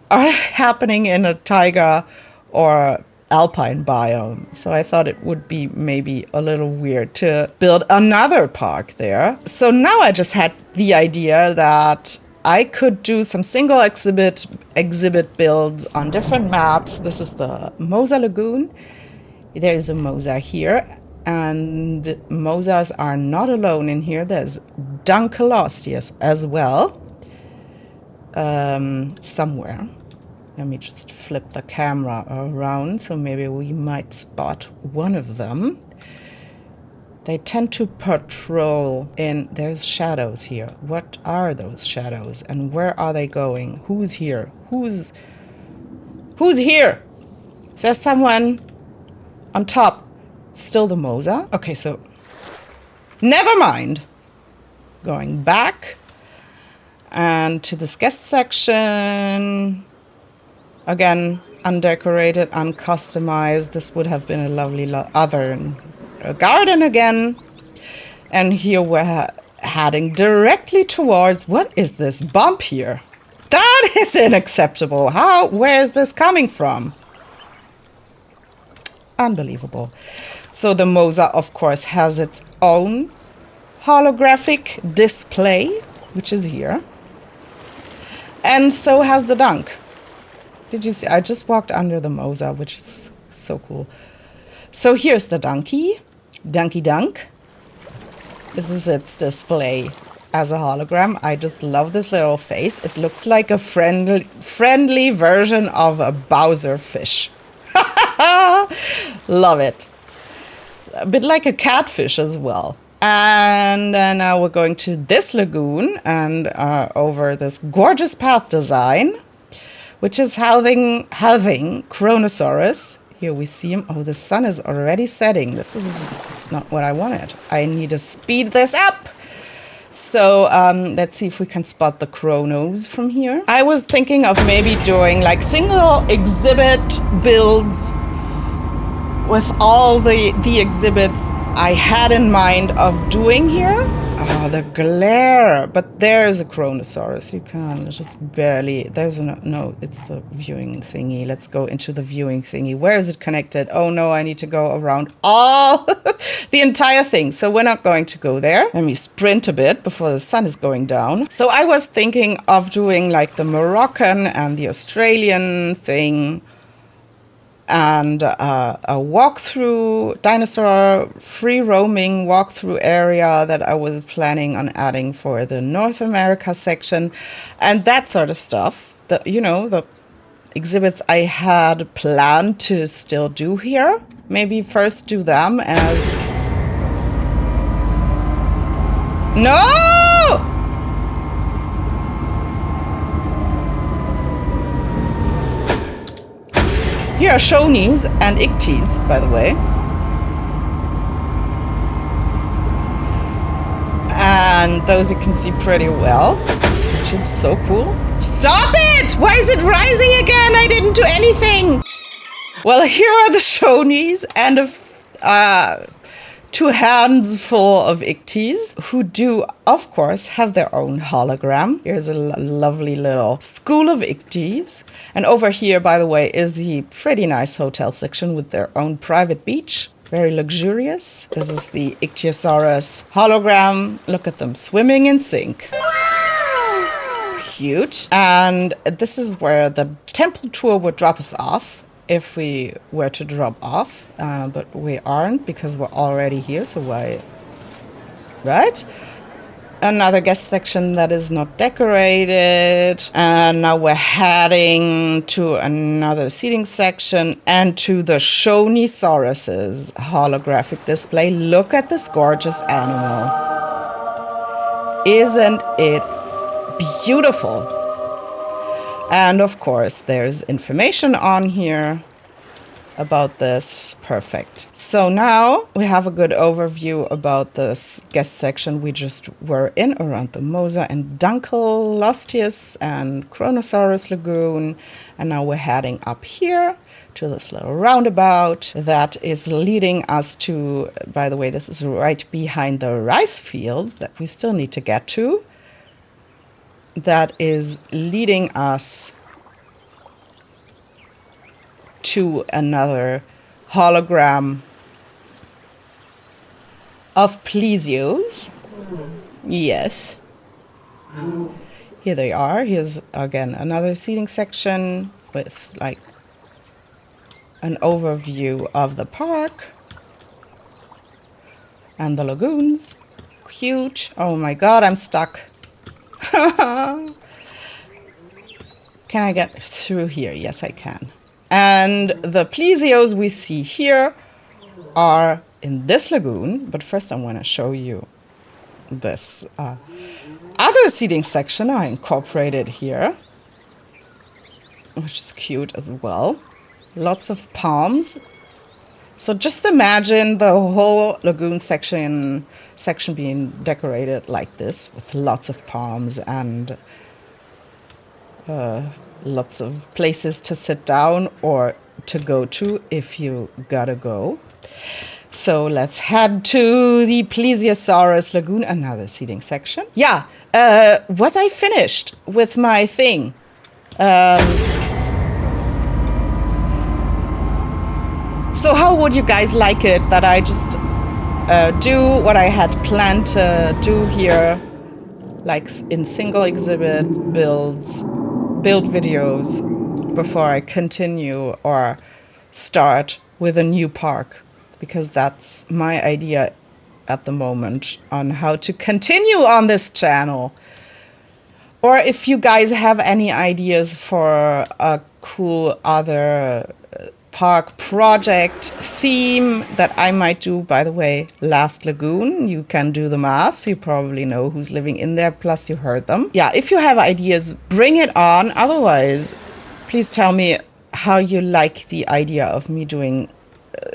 are happening in a taiga or alpine biome. So I thought it would be maybe a little weird to build another park there. So now I just had the idea that I could do some single exhibit builds on different maps. This is the Mosa Lagoon. There is a Mosa here. And Mosas are not alone in here. There's Dunkleosteus as well. Somewhere. Let me just flip the camera around so maybe we might spot one of them. They tend to patrol in... There's shadows here. What are those shadows? And where are they going? Who's here? Who's here? Is there someone on top? Still the Mosa? Okay, so never mind. Going back and to this guest section. Again, undecorated, uncustomized. This would have been a lovely other garden again. And here we're heading directly towards... What is this bump here? That is unacceptable. Where is this coming from? Unbelievable. So the Mosa, of course, has its own holographic display, which is here. And so has the Dunk. Did you see? I just walked under the Mosa, which is so cool. So here's the donkey, Donkey Dunk. This is its display as a hologram. I just love this little face. It looks like a friendly version of a Bowser fish. Love it. A bit like a catfish as well. And now we're going to this lagoon and over this gorgeous path design, which is having Chronosaurus. Here we see him. Oh, the sun is already setting. This is not what I wanted. I need to speed this up. So let's see if we can spot the chronos from here. I was thinking of maybe doing like single exhibit builds with all the exhibits I had in mind of doing here. Oh, the glare. But there is a Chronosaurus. You can just barely... There's no, it's the viewing thingy. Let's go into the viewing thingy. Where is it connected? Oh, no, I need to go around all... the entire thing. So we're not going to go there. Let me sprint a bit before the sun is going down. So I was thinking of doing like the Moroccan and the Australian thing, and a walkthrough, dinosaur free roaming walkthrough area that I was planning on adding for the North America section, and that sort of stuff. The, you know, the exhibits I had planned to still do here. Maybe first do them as... No! Here are Shonies and Ichthys, by the way. And those you can see pretty well, which is so cool. Stop it! Why is it rising again? I didn't do anything! Well, here are the Shonies and two hands full of Ichthys, who do, of course, have their own hologram. Here's a lovely little school of Ichthys. And over here, by the way, is the pretty nice hotel section with their own private beach. Very luxurious. This is the Ichthyosaurus hologram. Look at them swimming in sync. Wow! Cute. And this is where the temple tour would drop us off, if we were to drop off, but we aren't because we're already here, so why, right? Another guest section that is not decorated, and now we're heading to another seating section and to the Shonisaurus's holographic display. Look at this gorgeous animal. Isn't it beautiful? And of course, there's information on here about this. Perfect. So now we have a good overview about this guest section we just were in around the Mosa and Dunkel and Chronosaurus Lagoon. And now we're heading up here to this little roundabout that is leading us to, by the way, this is right behind the rice fields that we still need to get to. That is leading us to another hologram of plesios. Yes. Here they are. Here's again another seating section with like an overview of the park and the lagoons. Cute. Oh my god, I'm stuck. Can I get through here? Yes, I can. And the plesios we see here are in this lagoon. But first I want to show you this other seating section I incorporated here, which is cute as well. Lots of palms. So just imagine the whole lagoon section being decorated like this, with lots of palms and lots of places to sit down or to go to if you gotta go. So let's head to the Plesiosaurus Lagoon, another seating section. Yeah, was I finished with my thing? So how would you guys like it that I just do what I had planned to do here, like in single exhibit build videos before I continue or start with a new park? because that's my idea at the moment on how to continue on this channel. Or if you guys have any ideas for a cool other park project theme that I might do, by the way, Last Lagoon, you can do the math. You probably know who's living in there, plus you heard them. Yeah, if you have ideas, bring it on. Otherwise, please tell me how you like the idea of me doing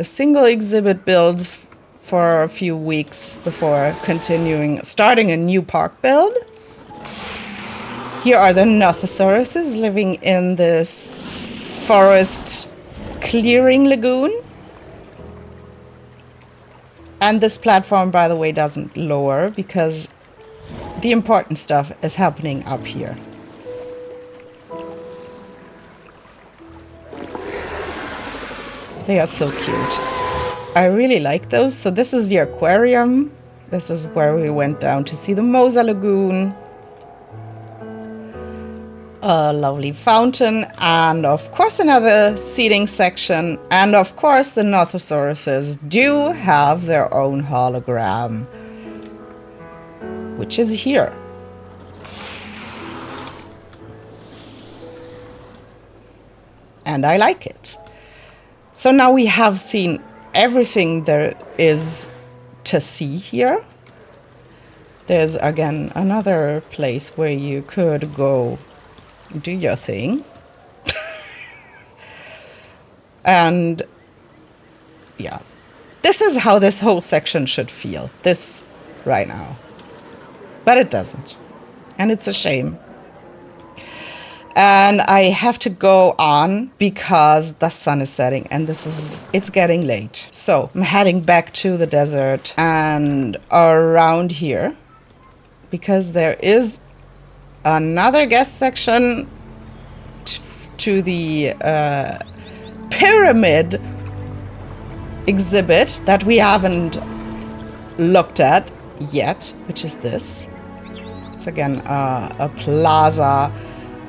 single exhibit builds for a few weeks before starting a new park build. Here are the Nothosauruses living in this forest clearing lagoon. And this platform, by the way, doesn't lower because the important stuff is happening up here. They are so cute. I really like those. So this is the aquarium. This is where we went down to see the Mosa Lagoon. A lovely fountain, and of course another seating section, and of course the Nothosauruses do have their own hologram, which is here. And I like it. So now we have seen everything there is to see here. There's again another place where you could go do your thing. And yeah, this is how this whole section should feel, this right now. But it doesn't. And it's a shame. And I have to go on because the sun is setting and it's getting late. So I'm heading back to the desert and around here because there is another guest section to the pyramid exhibit that we haven't looked at yet, which is this. It's again a plaza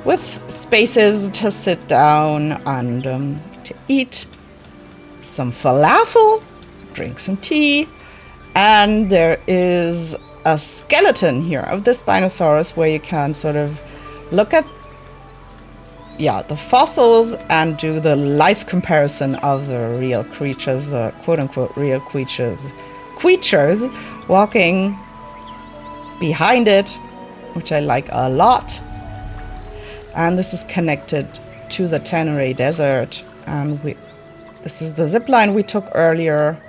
with spaces to sit down and to eat some falafel, drink some tea, and there is a skeleton here of the Spinosaurus where you can sort of look at the fossils and do the life comparison of the real creatures, the quote-unquote real creatures walking behind it, which I like a lot. And this is connected to the Tenere Desert, and this is the zip line we took earlier.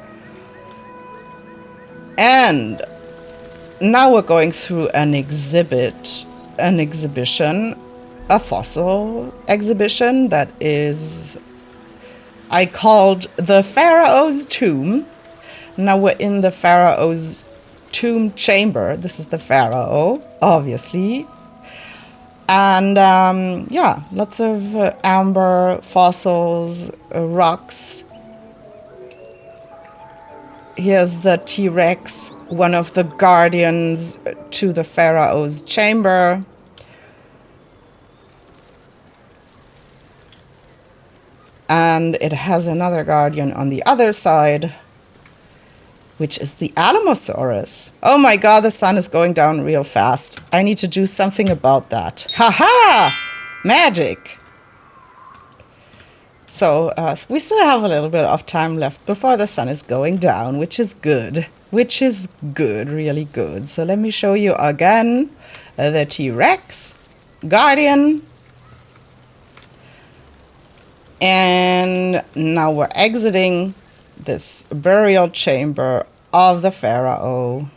And now we're going through an exhibition, a fossil exhibition that is, I called the Pharaoh's Tomb. Now we're in the Pharaoh's tomb chamber. This is the Pharaoh, obviously. And lots of amber fossils, rocks. Here's the T-Rex, one of the guardians to the Pharaoh's chamber. And it has another guardian on the other side, which is the Alamosaurus. Oh my god, the sun is going down real fast. I need to do something about that. Haha! Magic! So we still have a little bit of time left before the sun is going down, which is good. Which is good, really good. So let me show you again the T-Rex guardian. And now we're exiting this burial chamber of the Pharaoh.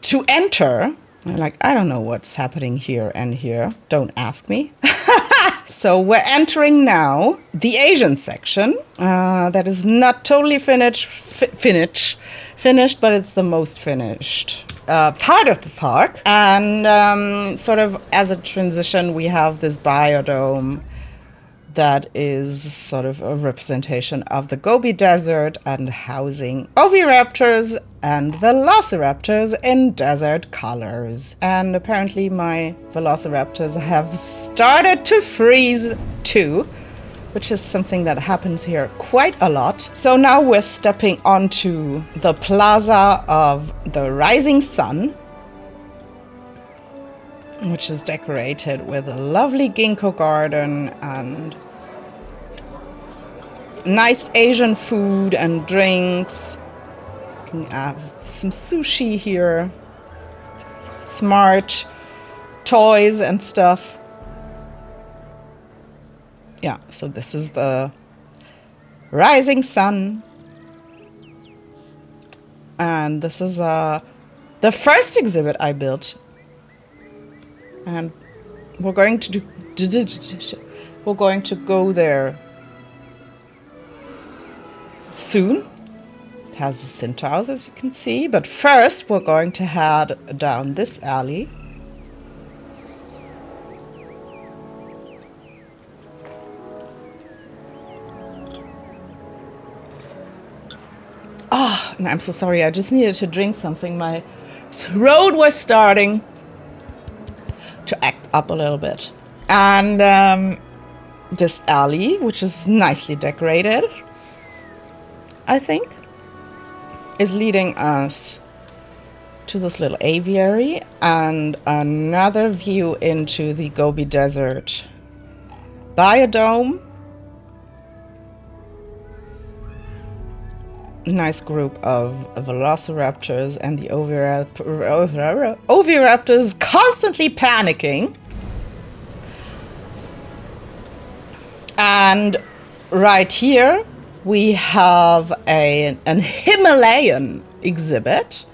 To enter, I don't know what's happening here and here. Don't ask me. So we're entering now the Asian section. That is not totally finished, but it's the most finished part of the park. And sort of as a transition, we have this biodome that is sort of a representation of the Gobi Desert and housing oviraptors and velociraptors in desert colors. And apparently my velociraptors have started to freeze too. which is something that happens here quite a lot. So now we're stepping onto the Plaza of the Rising Sun, which is decorated with a lovely ginkgo garden and nice Asian food and drinks. You can have some sushi here, smart toys and stuff. Yeah, so this is the Rising Sun. And this is the first exhibit I built. And we're going to go there soon. It has a centaurs, as you can see, but first we're going to head down this alley. Oh, and I'm so sorry, I just needed to drink something. My throat was starting to act up a little bit. And this alley, which is nicely decorated, I think, is leading us to this little aviary and another view into the Gobi Desert biodome. Nice group of velociraptors, and the oviraptors constantly panicking. And right here we have an Himalayan exhibit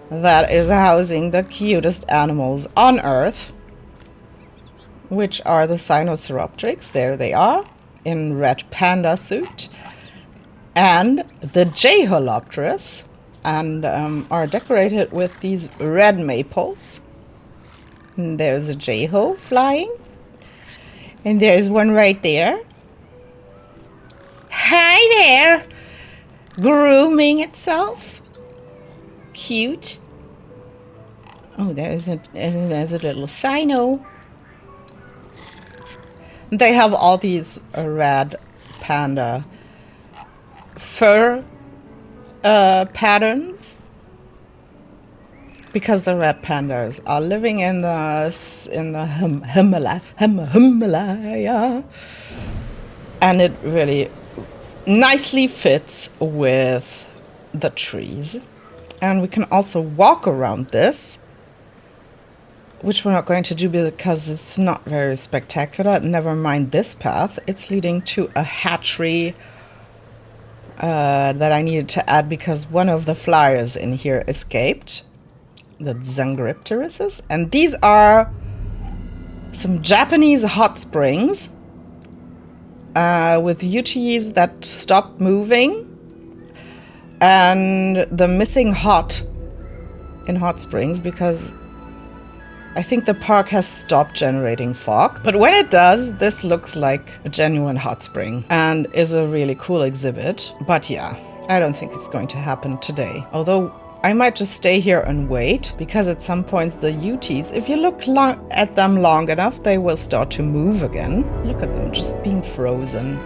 that is housing the cutest animals on Earth, which are the Sinosauropteryx. There they are in red panda suit, and the Jayholopterus, and are decorated with these red maples. And there's a Jayho flying, and there's one right there. Hi there! Grooming itself. Cute. Oh, there's a little Sino. They have all these red panda fur patterns, because the red pandas are living in the Himalaya, and it really nicely fits with the trees. And we can also walk around this, which we're not going to do because it's not very spectacular. Never mind this path. It's leading to a hatchery that I needed to add because one of the flyers in here escaped, the Zangrypterises, and these are some Japanese hot springs with UTs that stopped moving, and the missing hot in hot springs because I think the park has stopped generating fog. But when it does, this looks like a genuine hot spring and is a really cool exhibit. But yeah, I don't think it's going to happen today. Although I might just stay here and wait, because at some point the UTs, if you look at them long enough, they will start to move again. Look at them just being frozen.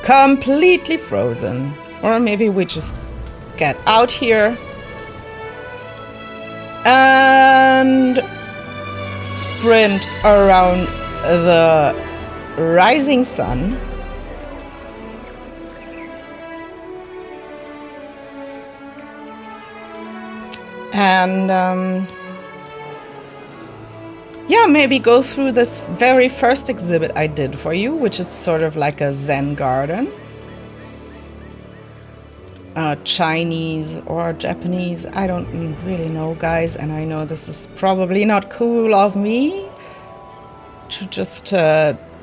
Completely frozen. Or maybe we just get out here and sprint around the rising sun. And yeah, maybe go through this very first exhibit I did for you, which is sort of like a Zen garden. Chinese or Japanese, I don't really know, guys, and I know this is probably not cool of me to just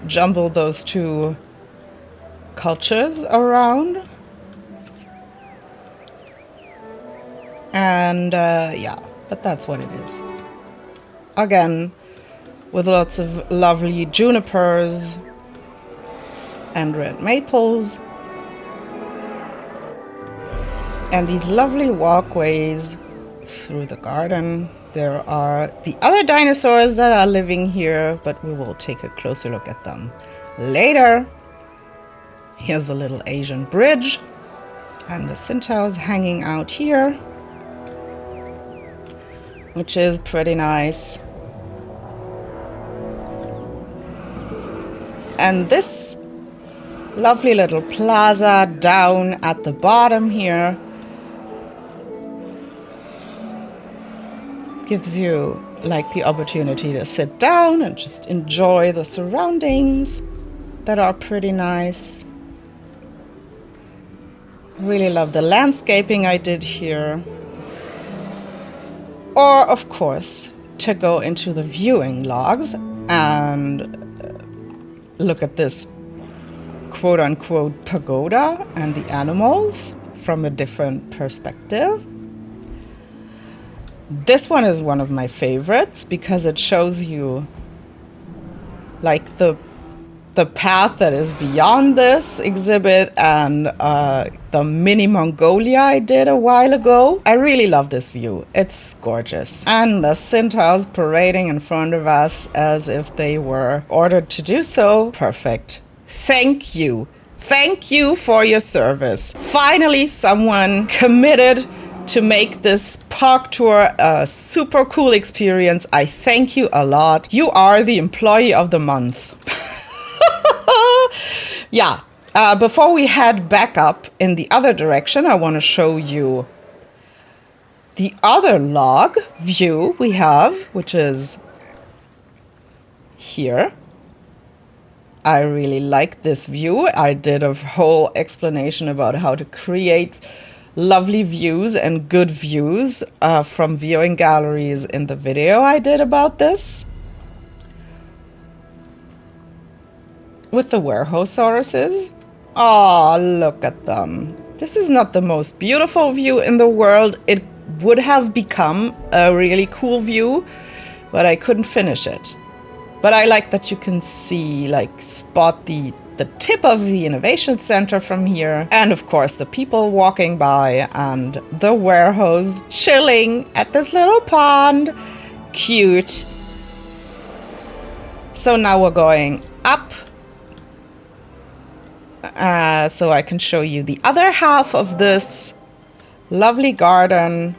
jumble those two cultures around. And yeah, but that's what it is. Again, with lots of lovely junipers and red maples. And these lovely walkways through the garden. There are the other dinosaurs that are living here, but we will take a closer look at them later. Here's a little Asian bridge, and the centaurs hanging out here, which is pretty nice. And this lovely little plaza down at the bottom here gives you like the opportunity to sit down and just enjoy the surroundings that are pretty nice. Really love the landscaping I did here. Or, of course, to go into the viewing logs and look at this quote-unquote pagoda and the animals from a different perspective. This one is one of my favorites because it shows you like the path that is beyond this exhibit and the mini Mongolia I did a while ago. I really love this view. It's gorgeous. And the centaurs parading in front of us as if they were ordered to do so. Perfect. Thank you. Thank you for your service. Finally, someone committed to make this park tour a super cool experience. I thank you a lot. You are the employee of the month. Yeah, before we head back up in the other direction, I want to show you the other log view we have, which is here. I really like this view. I did a whole explanation about how to create lovely views and good views from viewing galleries in the video I did about this. With the werehosauruses. Oh, look at them. This is not the most beautiful view in the world. It would have become a really cool view, but I couldn't finish it. But I like that you can see, like, spot the tip of the Innovation Center from here. And of course, the people walking by and the werehose chilling at this little pond. Cute. So now we're going up. So I can show you the other half of this lovely garden.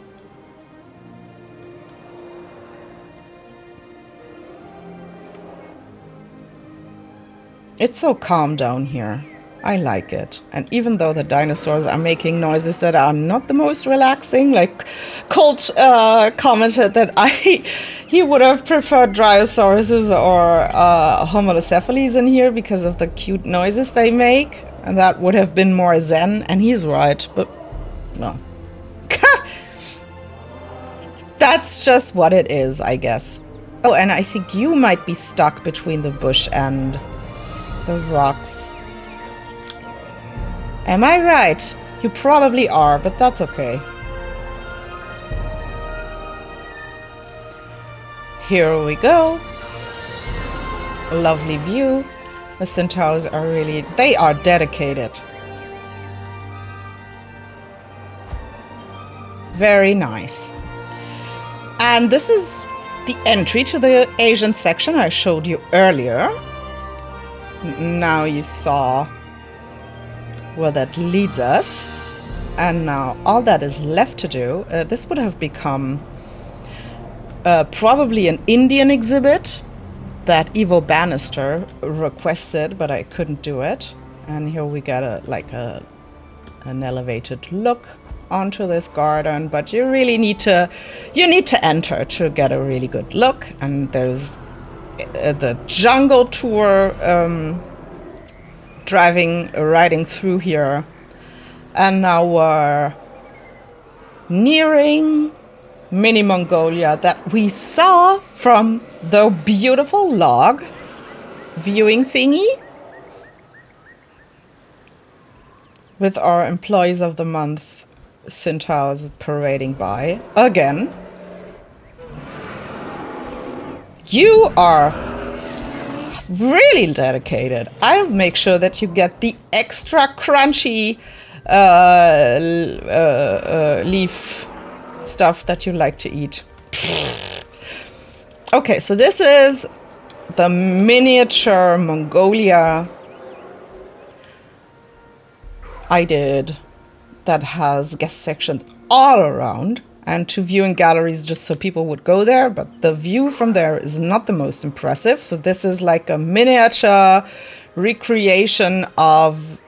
It's so calm down here. I like it. And even though the dinosaurs are making noises that are not the most relaxing, like Colt commented that he would have preferred Dryosauruses or Homalocephales in here because of the cute noises they make. And that would have been more zen. And he's right, but no. That's just what it is, I guess. Oh, and I think you might be stuck between the bush and the rocks. Am I right? You probably are, but that's okay. Here we go. A lovely view. The centaurs are really, they are dedicated. Very nice. And this is the entry to the Asian section I showed you earlier. Now you saw where that leads us. And now all that is left to do, this would have become probably an Indian exhibit that Ivo Bannister requested, but I couldn't do it. And here we get an elevated look onto this garden, but you really need to enter to get a really good look. And there's the jungle tour riding through here. And now we're nearing Mini Mongolia that we saw from the beautiful log viewing thingy with our employees of the month centaurs parading by again. You are really dedicated. I'll make sure that you get the extra crunchy leaf stuff that you like to eat. Okay, so this is the miniature Mongolia I did that has guest sections all around and 2 viewing galleries just so people would go there, but the view from there is not the most impressive. So this is like a miniature recreation of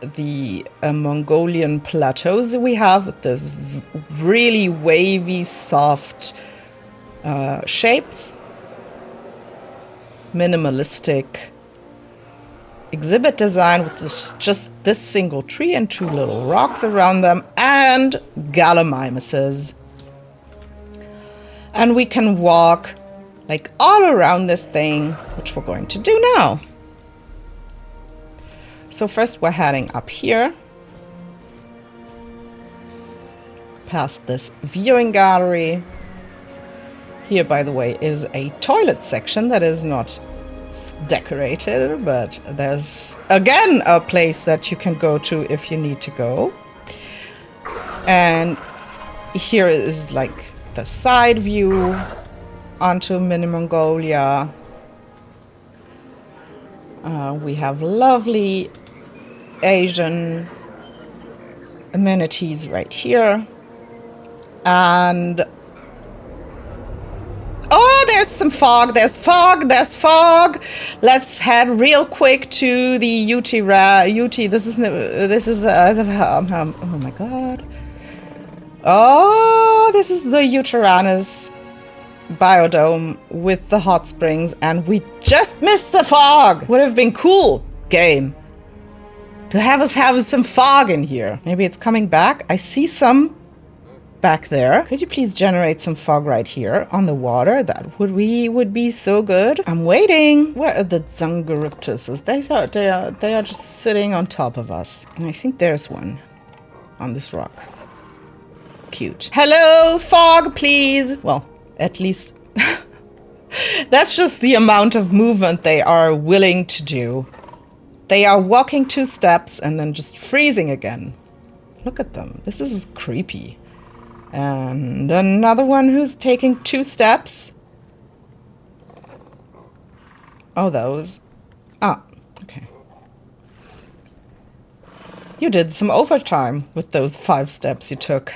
the Mongolian plateaus we have with this really wavy, soft shapes, minimalistic exhibit design with just this single tree and 2 little rocks around them and gallimimuses. And we can walk like all around this thing, which we're going to do now. So first we're heading up here, past this viewing gallery. Here, by the way, is a toilet section that is not decorated, but there's again a place that you can go to if you need to go. And here is like the side view onto Mini Mongolia. We have lovely Asian amenities right here. And oh, there's some fog. There's fog. There's fog. Let's head real quick to the UT. This is oh my god. Oh, this is the Uteranus biodome with the hot springs, and we just missed the fog. Would have been cool, game, to have us have some fog in here. Maybe it's coming back. I see some back there. Could you please generate some fog right here on the water? That would be so good. I'm waiting. Where are the Zangariptuses? They are just sitting on top of us. And I think there's one on this rock. Cute. Hello, fog, please. Well, at least that's just the amount of movement they are willing to do. They are walking 2 steps and then just freezing again. Look at them. This is creepy. And another one who's taking 2 steps. Oh, those. Ah, okay. You did some overtime with those 5 steps you took.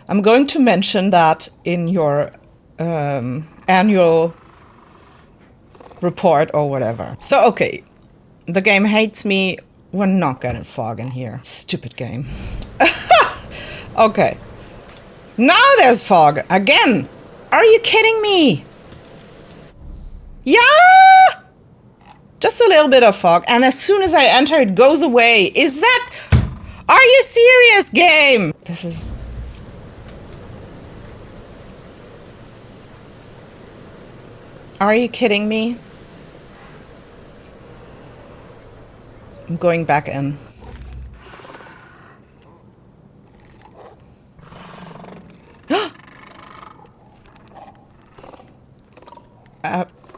I'm going to mention that in your annual report or whatever. So, okay, the game hates me. We're not getting fog in here. Stupid game. Okay. Now there's fog again. Are you kidding me? Yeah! Just a little bit of fog. And as soon as I enter, it goes away. Is that... Are you serious, game? This is... Are you kidding me? I'm going back in.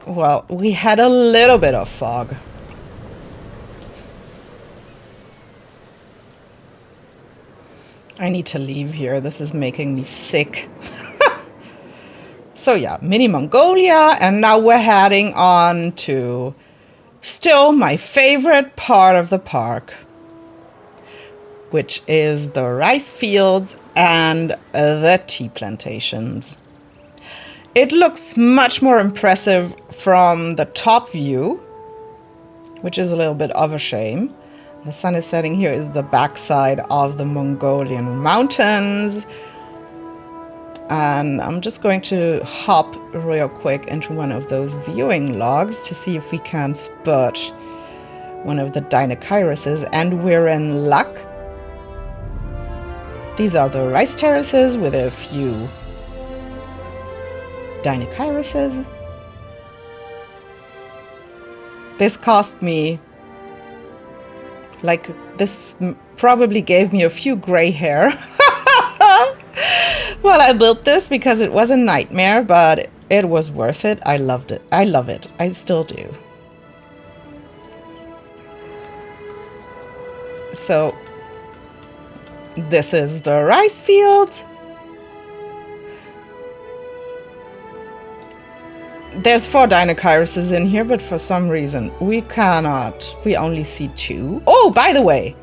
Well, we had a little bit of fog. I need to leave here. This is making me sick. So yeah, Mini Mongolia, and now we're heading on to still my favorite part of the park, which is the rice fields and the tea plantations. It looks much more impressive from the top view, which is a little bit of a shame. The sun is setting. Here is the backside of the Mongolian mountains. And I'm just going to hop real quick into one of those viewing logs to see if we can spot one of the Dinochyruses, and we're in luck. These are the rice terraces with a few Dinochyruses. This cost me, like, this probably gave me a few gray hair. Well, I built this because it was a nightmare, but it was worth it. I loved it. I love it. I still do. So, this is the rice field. There's 4 Deinocheirus in here, but for some reason we cannot. We only see 2. Oh, by the way,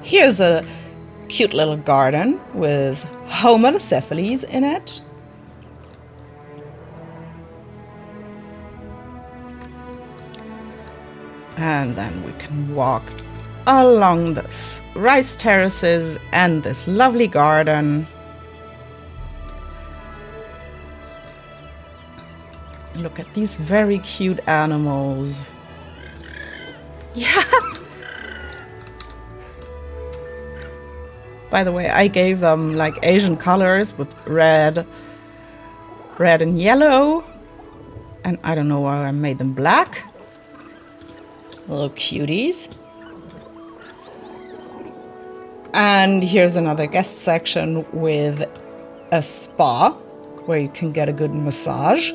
here's a cute little garden with Homocephalus in it. And then we can walk along this rice terraces and this lovely garden. Look at these very cute animals. Yeah. By the way, I gave them like Asian colors with red and yellow. And I don't know why I made them black. Little cuties. And here's another guest section with a spa where you can get a good massage.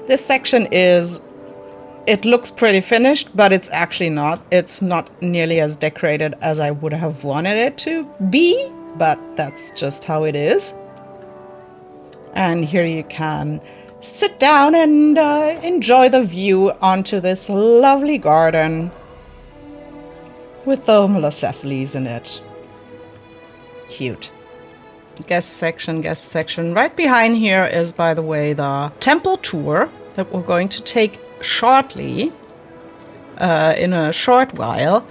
This section it looks pretty finished, but it's actually not. It's not nearly as decorated as I would have wanted it to be, but that's just how it is. And here you can sit down and enjoy the view onto this lovely garden with the Homocephalus in it. Cute. Guest section. Right behind here is, by the way, the temple tour that we're going to take shortly, in a short while.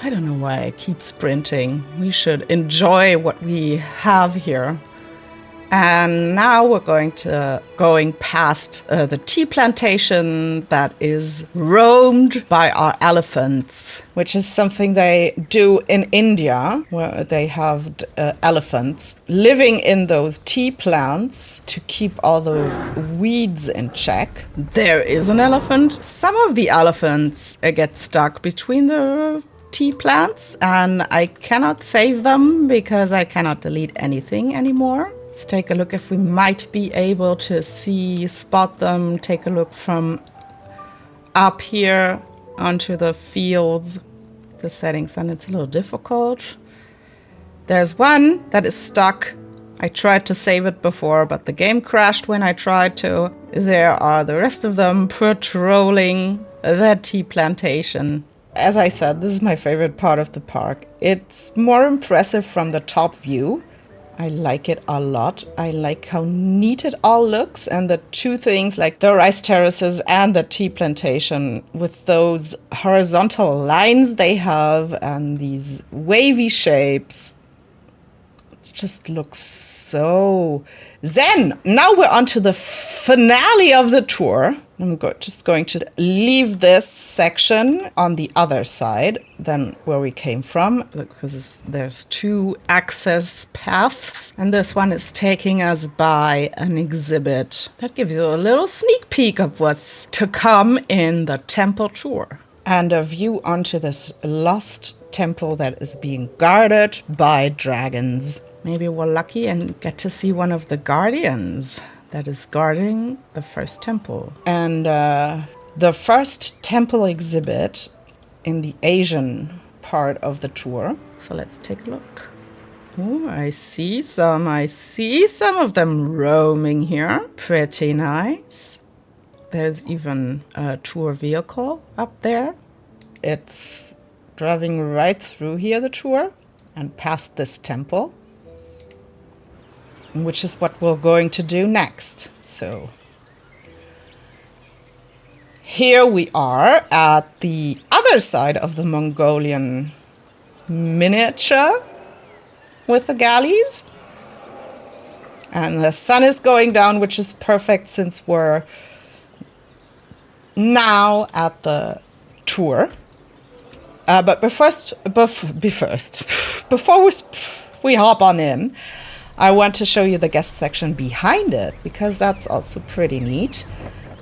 I don't know why I keep sprinting. We should enjoy what we have here. And now we're going past the tea plantation that is roamed by our elephants, which is something they do in India, where they have elephants living in those tea plants to keep all the weeds in check. There is an elephant. Some of the elephants get stuck between the tea plants, and I cannot save them because I cannot delete anything anymore. Let's take a look if we might be able to spot them. Take a look from up here onto the fields. The setting sun, it's a little difficult. There's one that is stuck. I tried to save it before, but the game crashed when I tried to. There are the rest of them patrolling the tea plantation. As I said, this is my favorite part of the park. It's more impressive from the top view. I like it a lot. I like how neat it all looks, and the 2 things like the rice terraces and the tea plantation with those horizontal lines they have and these wavy shapes. It just looks so zen. Now we're on to the finale of the tour. I'm just going to leave this section on the other side than where we came from, because there's 2 access paths, and this one is taking us by an exhibit that gives you a little sneak peek of what's to come in the temple tour, and a view onto this lost temple that is being guarded by dragons. Maybe we're lucky and get to see one of the guardians that is guarding the first temple. And the first temple exhibit in the Asian part of the tour. So let's take a look. Oh, I see some of them roaming here. Pretty nice. There's even a tour vehicle up there. It's driving right through here, the tour, and past this temple, which is what we're going to do next. So here we are at the other side of the Mongolian miniature with the galleys. And the sun is going down, which is perfect since we're now at the tour. But before we hop on in, I want to show you the guest section behind it, because that's also pretty neat.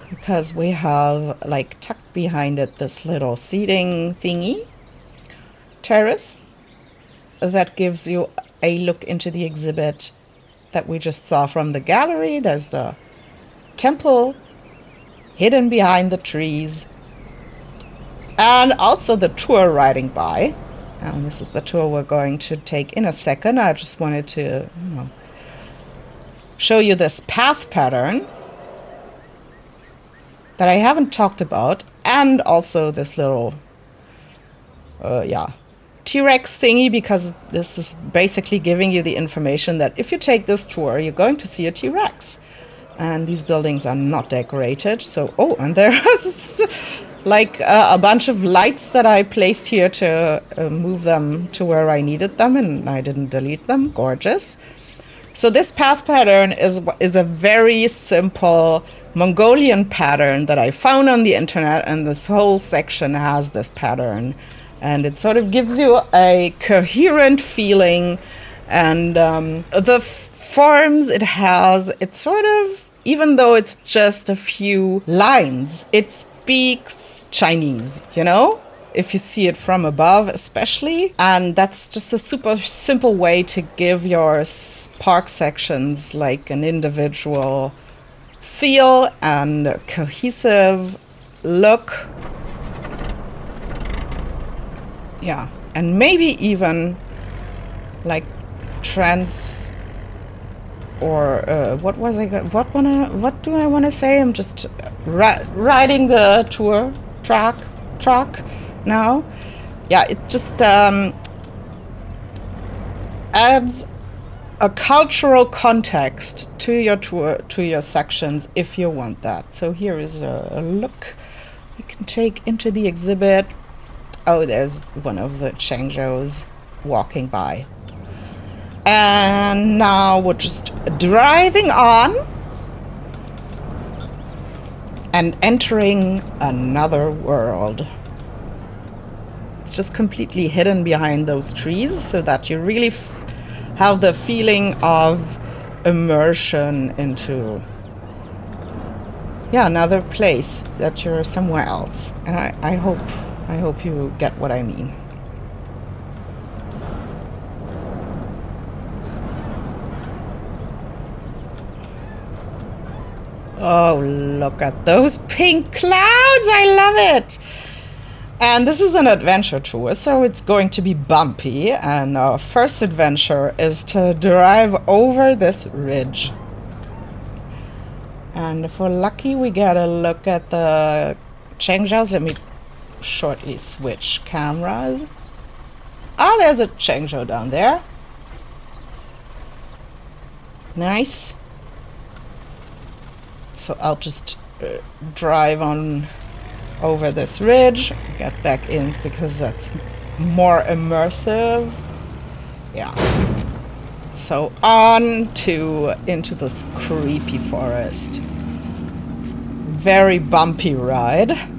Because we have, like, tucked behind it this little seating thingy, terrace, that gives you a look into the exhibit that we just saw from the gallery. There's the temple hidden behind the trees, and also the tour riding by. And this is the tour we're going to take in a second. I just wanted to show you this path pattern that I haven't talked about, and also this little, T-Rex thingy, because this is basically giving you the information that if you take this tour, you're going to see a T-Rex. And these buildings are not decorated. So, oh, and there's like a bunch of lights that I placed here to move them to where I needed them, and I didn't delete them. Gorgeous. So this path pattern is a very simple Mongolian pattern that I found on the internet, and this whole section has this pattern. And it sort of gives you a coherent feeling, and the forms it has, it's sort of, even though it's just a few lines, it speaks Chinese, you know? If you see it from above especially. And that's just a super simple way to give your park sections like an individual feel and a cohesive look. Yeah, and maybe even like what do I want to say? I'm just riding the tour track now. Yeah, it just adds a cultural context to your tour, to your sections, if you want that. So here is a look you can take into the exhibit. Oh, there's one of the Changzhous walking by. And now we're just driving on and entering another world. It's just completely hidden behind those trees so that you really have the feeling of immersion into, another place, that you're somewhere else. And I hope you get what I mean. Oh, look at those pink clouds. I love it. And this is an adventure tour, so it's going to be bumpy. And our first adventure is to drive over this ridge. And if we're lucky, we get a look at the Changzhous. Let me shortly switch cameras. Oh, there's a Changzhou down there. Nice. So I'll just drive on over this ridge, get back in because that's more immersive. Yeah. So into this creepy forest. Very bumpy ride.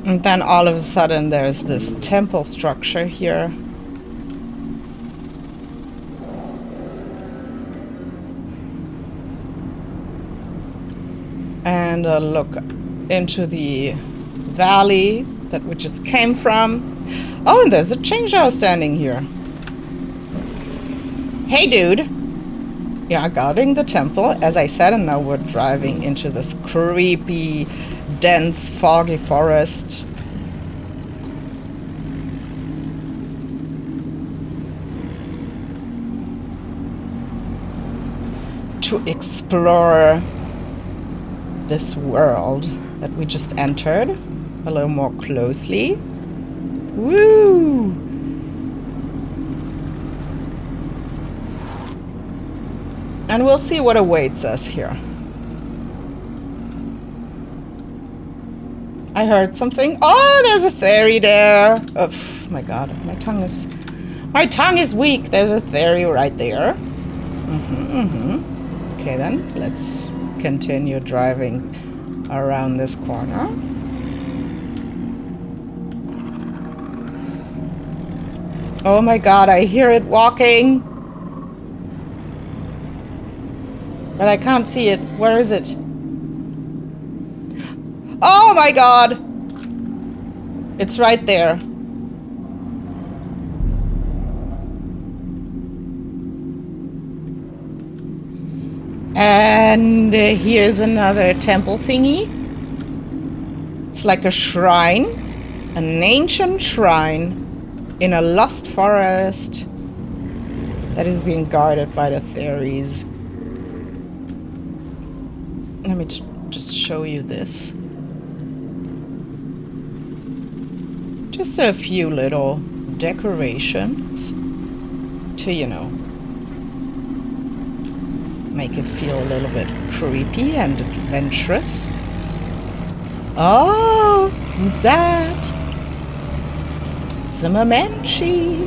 And then all of a sudden there's this temple structure here. And a look into the valley that we just came from. Oh, and there's a Changzhou standing here. Hey, dude. Yeah, guarding the temple, as I said, and now we're driving into this creepy, dense, foggy forest. To explore this world that we just entered a little more closely. Woo! And we'll see what awaits us here. I heard something. Oh, there's a theory there. Oh, my God, my tongue is weak. There's a theory right there. Okay, then let's continue driving around this corner. Oh my God, I hear it walking. But I can't see it. Where is it? Oh my God! It's right there. And here's another temple thingy. looks like a shrine, an ancient shrine in a lost forest that is being guarded by the fairies. Let me just show you this. Just a few little decorations to, you know, make it feel a little bit creepy and adventurous. Oh, who's that? It's a Mamenchi.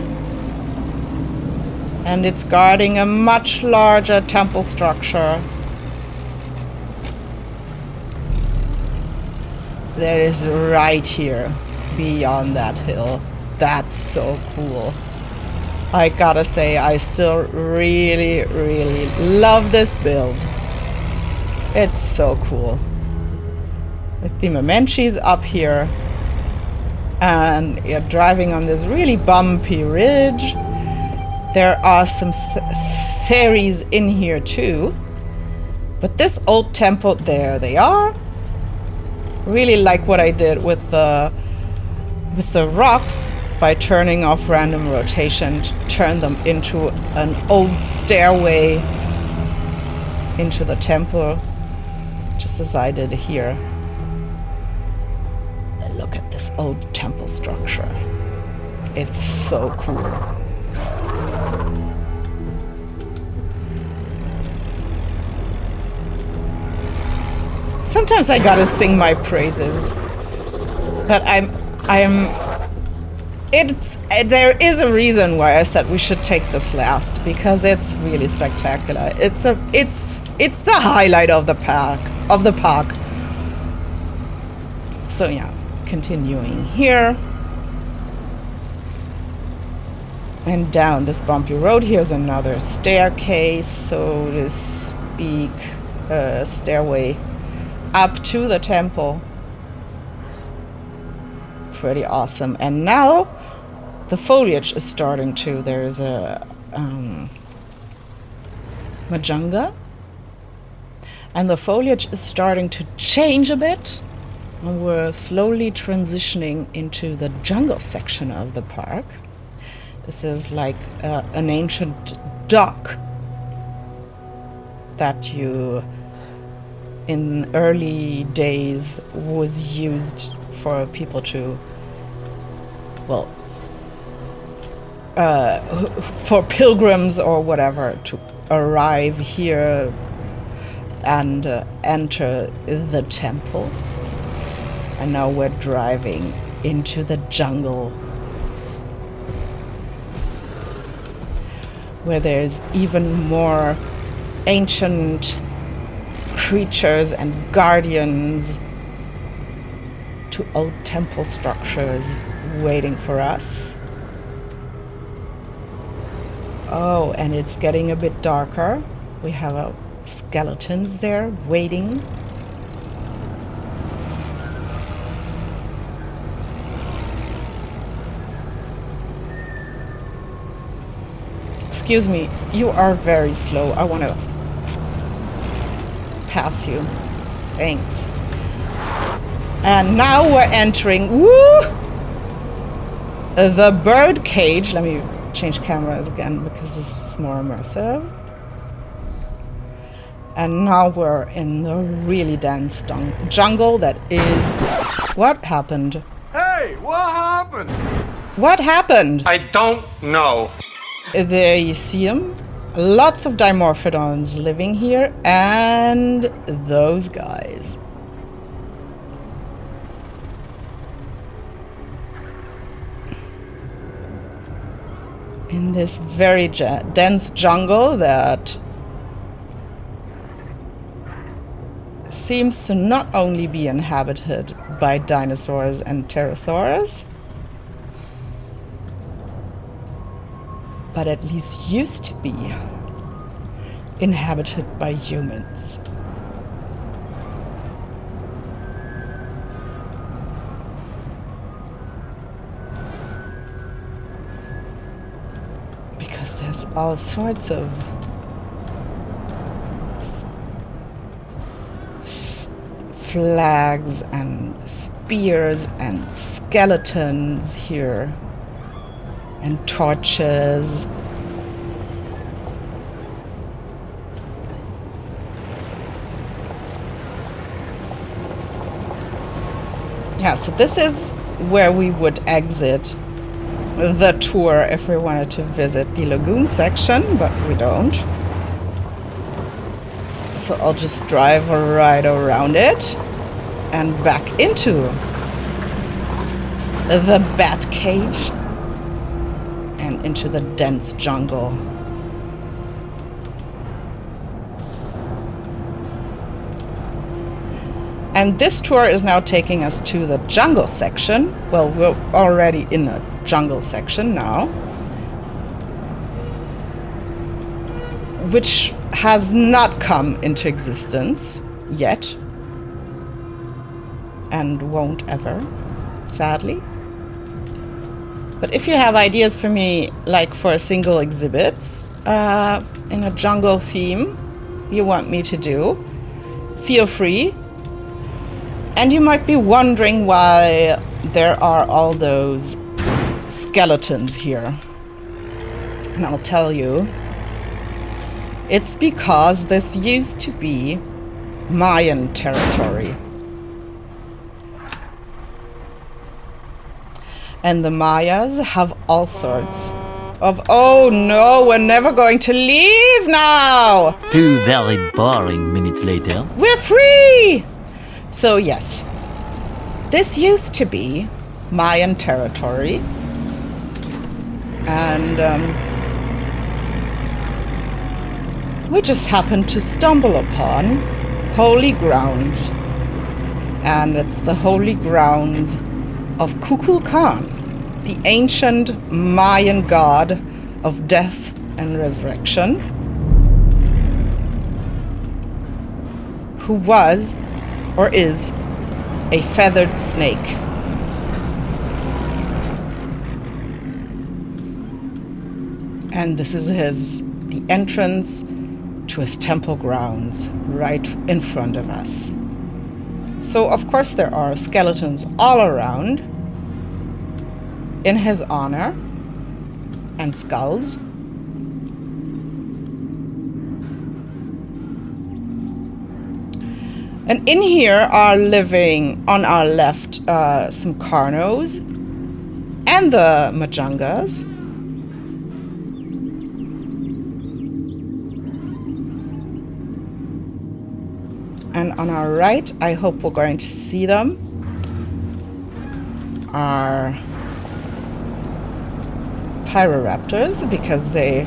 And it's guarding a much larger temple structure. That is right here, beyond that hill. That's so cool. I gotta say, I still really, really love this build. It's so cool. With the Mamenchis up here, and you're driving on this really bumpy ridge. There are some fairies in here too. But this old temple, there they are. Really like what I did with the rocks by turning off random rotation, turn them into an old stairway into the temple, just as I did here. Look at this old temple structure. It's so cool. Sometimes I gotta sing my praises, but there is a reason why I said we should take this last, because it's really spectacular. It's the highlight of the park. So yeah, continuing here and down this bumpy road. Here's another staircase, so to speak, stairway up to the temple. Pretty awesome. And now the foliage is starting to, there's a majunga, and the foliage is starting to change a bit, and we're slowly transitioning into the jungle section of the park. This is like an ancient dock that you in early days was used for people to, well, for pilgrims or whatever to arrive here and enter the temple. And now we're driving into the jungle, where there's even more ancient creatures and guardians to old temple structures waiting for us. Oh, and it's getting a bit darker. We have skeletons there waiting. Excuse me, you are very slow. I want to pass you. Thanks. And now we're entering, the bird cage. Let me change cameras again because this is more immersive. And now we're in the really dense jungle that is... What happened? Hey, what happened? What happened? I don't know. There you see them. Lots of dimorphodons living here, and those guys. In this very dense jungle that seems to not only be inhabited by dinosaurs and pterosaurs, but at least used to be inhabited by humans. Because there's all sorts of flags and spears and skeletons here. And torches. Yeah, so this is where we would exit the tour if we wanted to visit the Lagoon section, but we don't. So I'll just drive right around it and back into the bat cage and into the dense jungle. And this tour is now taking us to the jungle section. Well, we're already in a jungle section now, which has not come into existence yet and won't ever, sadly. But if you have ideas for me, like for single exhibits in a jungle theme you want me to do, feel free. And you might be wondering why there are all those skeletons here. And I'll tell you, it's because this used to be Mayan territory. And the Mayas have all sorts of... Oh no, we're never going to leave now! 2 very boring minutes later. We're free! So yes, this used to be Mayan territory, and we just happened to stumble upon holy ground, and it's the holy ground of Kukulkan, the ancient Mayan god of death and resurrection, who was or is a feathered snake. And this is the entrance to his temple grounds right in front of us. So of course there are skeletons all around in his honor, and skulls. And in here are living, on our left, some Carnos and the Majangas. And on our right, I hope we're going to see them, are Pyroraptors, because they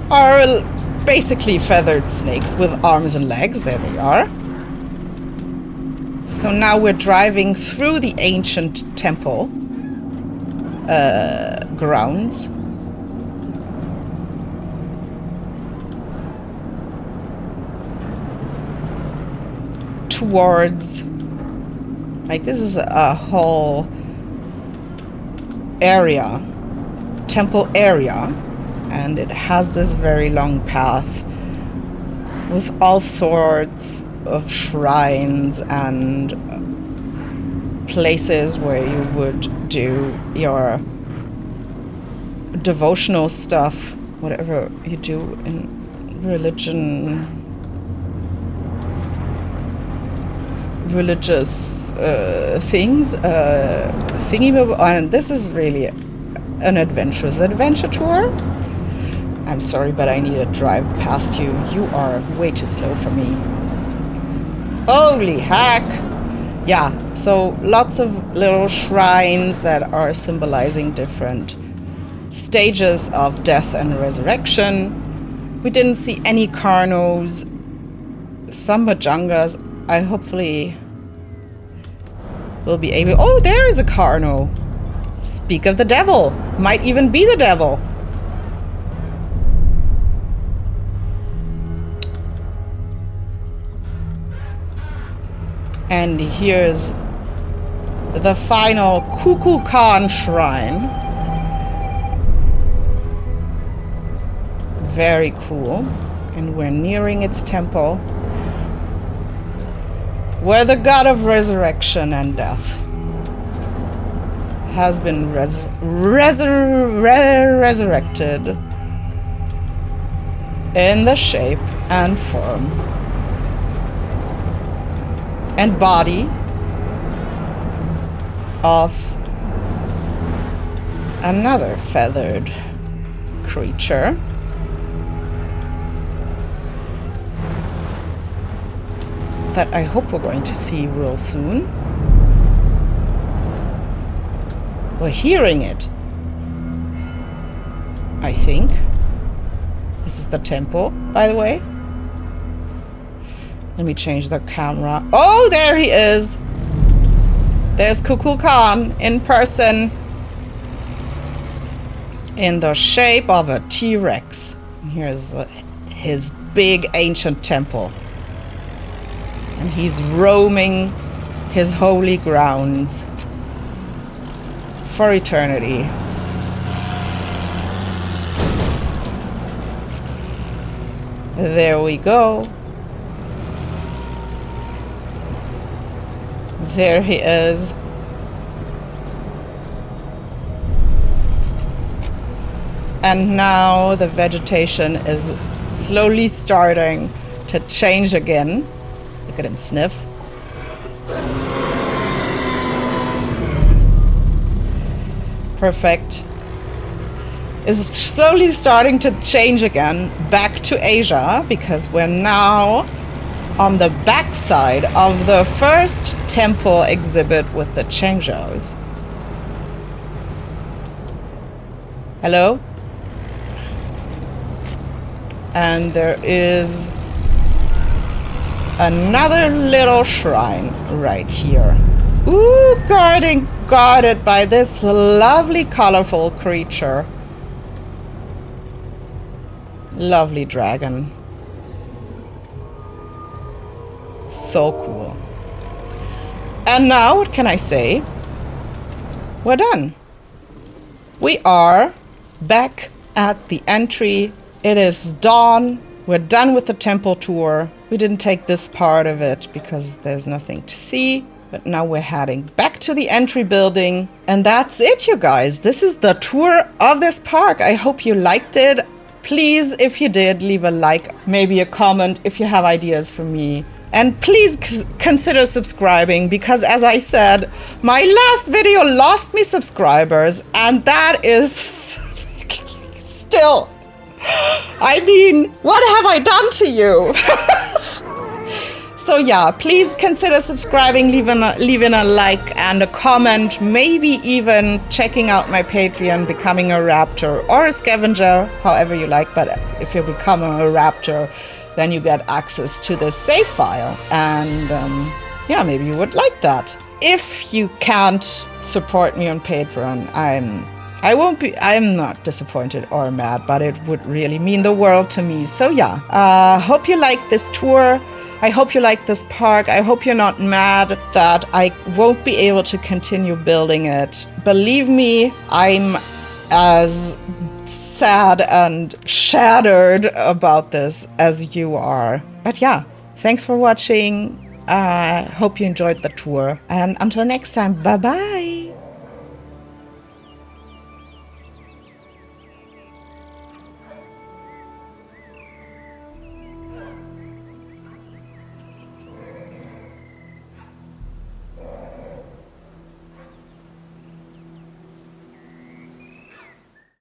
are basically feathered snakes with arms and legs. There they are. So now we're driving through the ancient temple grounds. Towards, like, this is a whole area, temple area. And it has this very long path with all sorts of shrines and places where you would do your devotional stuff, whatever you do in religious things, and this is really an adventure tour. I'm sorry, but I need to drive past you. You are way too slow for me. Holy heck! Yeah, so lots of little shrines that are symbolizing different stages of death and resurrection. We didn't see any Carnos, some Majangas. I hopefully will be able... Oh, there is a Carno! Speak of the devil! Might even be the devil! And here's the final Kukulkan shrine. Very cool. And we're nearing its temple. where the god of resurrection and death has been resurrected in the shape and form and body of another feathered creature that I hope we're going to see real soon. We're hearing it, I think. This is the temple, by the way. Let me change the camera. Oh, there he is! There's Kukulkan in person, in the shape of a T-Rex. Here's his big ancient temple. And he's roaming his holy grounds for eternity. There we go. There he is. And now the vegetation is slowly starting to change again. Look at him sniff. Perfect. Is slowly starting to change again back to Asia, because we're now on the backside of the first temple exhibit with the Chengzhous. Hello? And there is another little shrine right here. Ooh, guarded by this lovely, colorful creature. Lovely dragon. So cool. And now, what can I say? We're done. We are back at the entry. It is dawn. We're done with the temple tour. We didn't take this part of it because there's nothing to see. But now we're heading back to the entry building. And that's it, you guys. This is the tour of this park. I hope you liked it. Please, if you did, leave a like, maybe a comment if you have ideas for me. And please consider subscribing, because as I said, my last video lost me subscribers, and that is still, I mean, what have I done to you? So yeah, please consider subscribing, leaving a like and a comment, maybe even checking out my Patreon, becoming a raptor or a scavenger, however you like. But if you become a raptor, then you get access to this save file. And yeah, maybe you would like that. If you can't support me on Patreon, I'm not disappointed or mad, but it would really mean the world to me. So yeah, hope you like this tour. I hope you like this park. I hope you're not mad that I won't be able to continue building it. Believe me, I'm as sad and shattered about this as you are. But yeah, thanks for watching. Hope you enjoyed the tour. And until next time, bye-bye.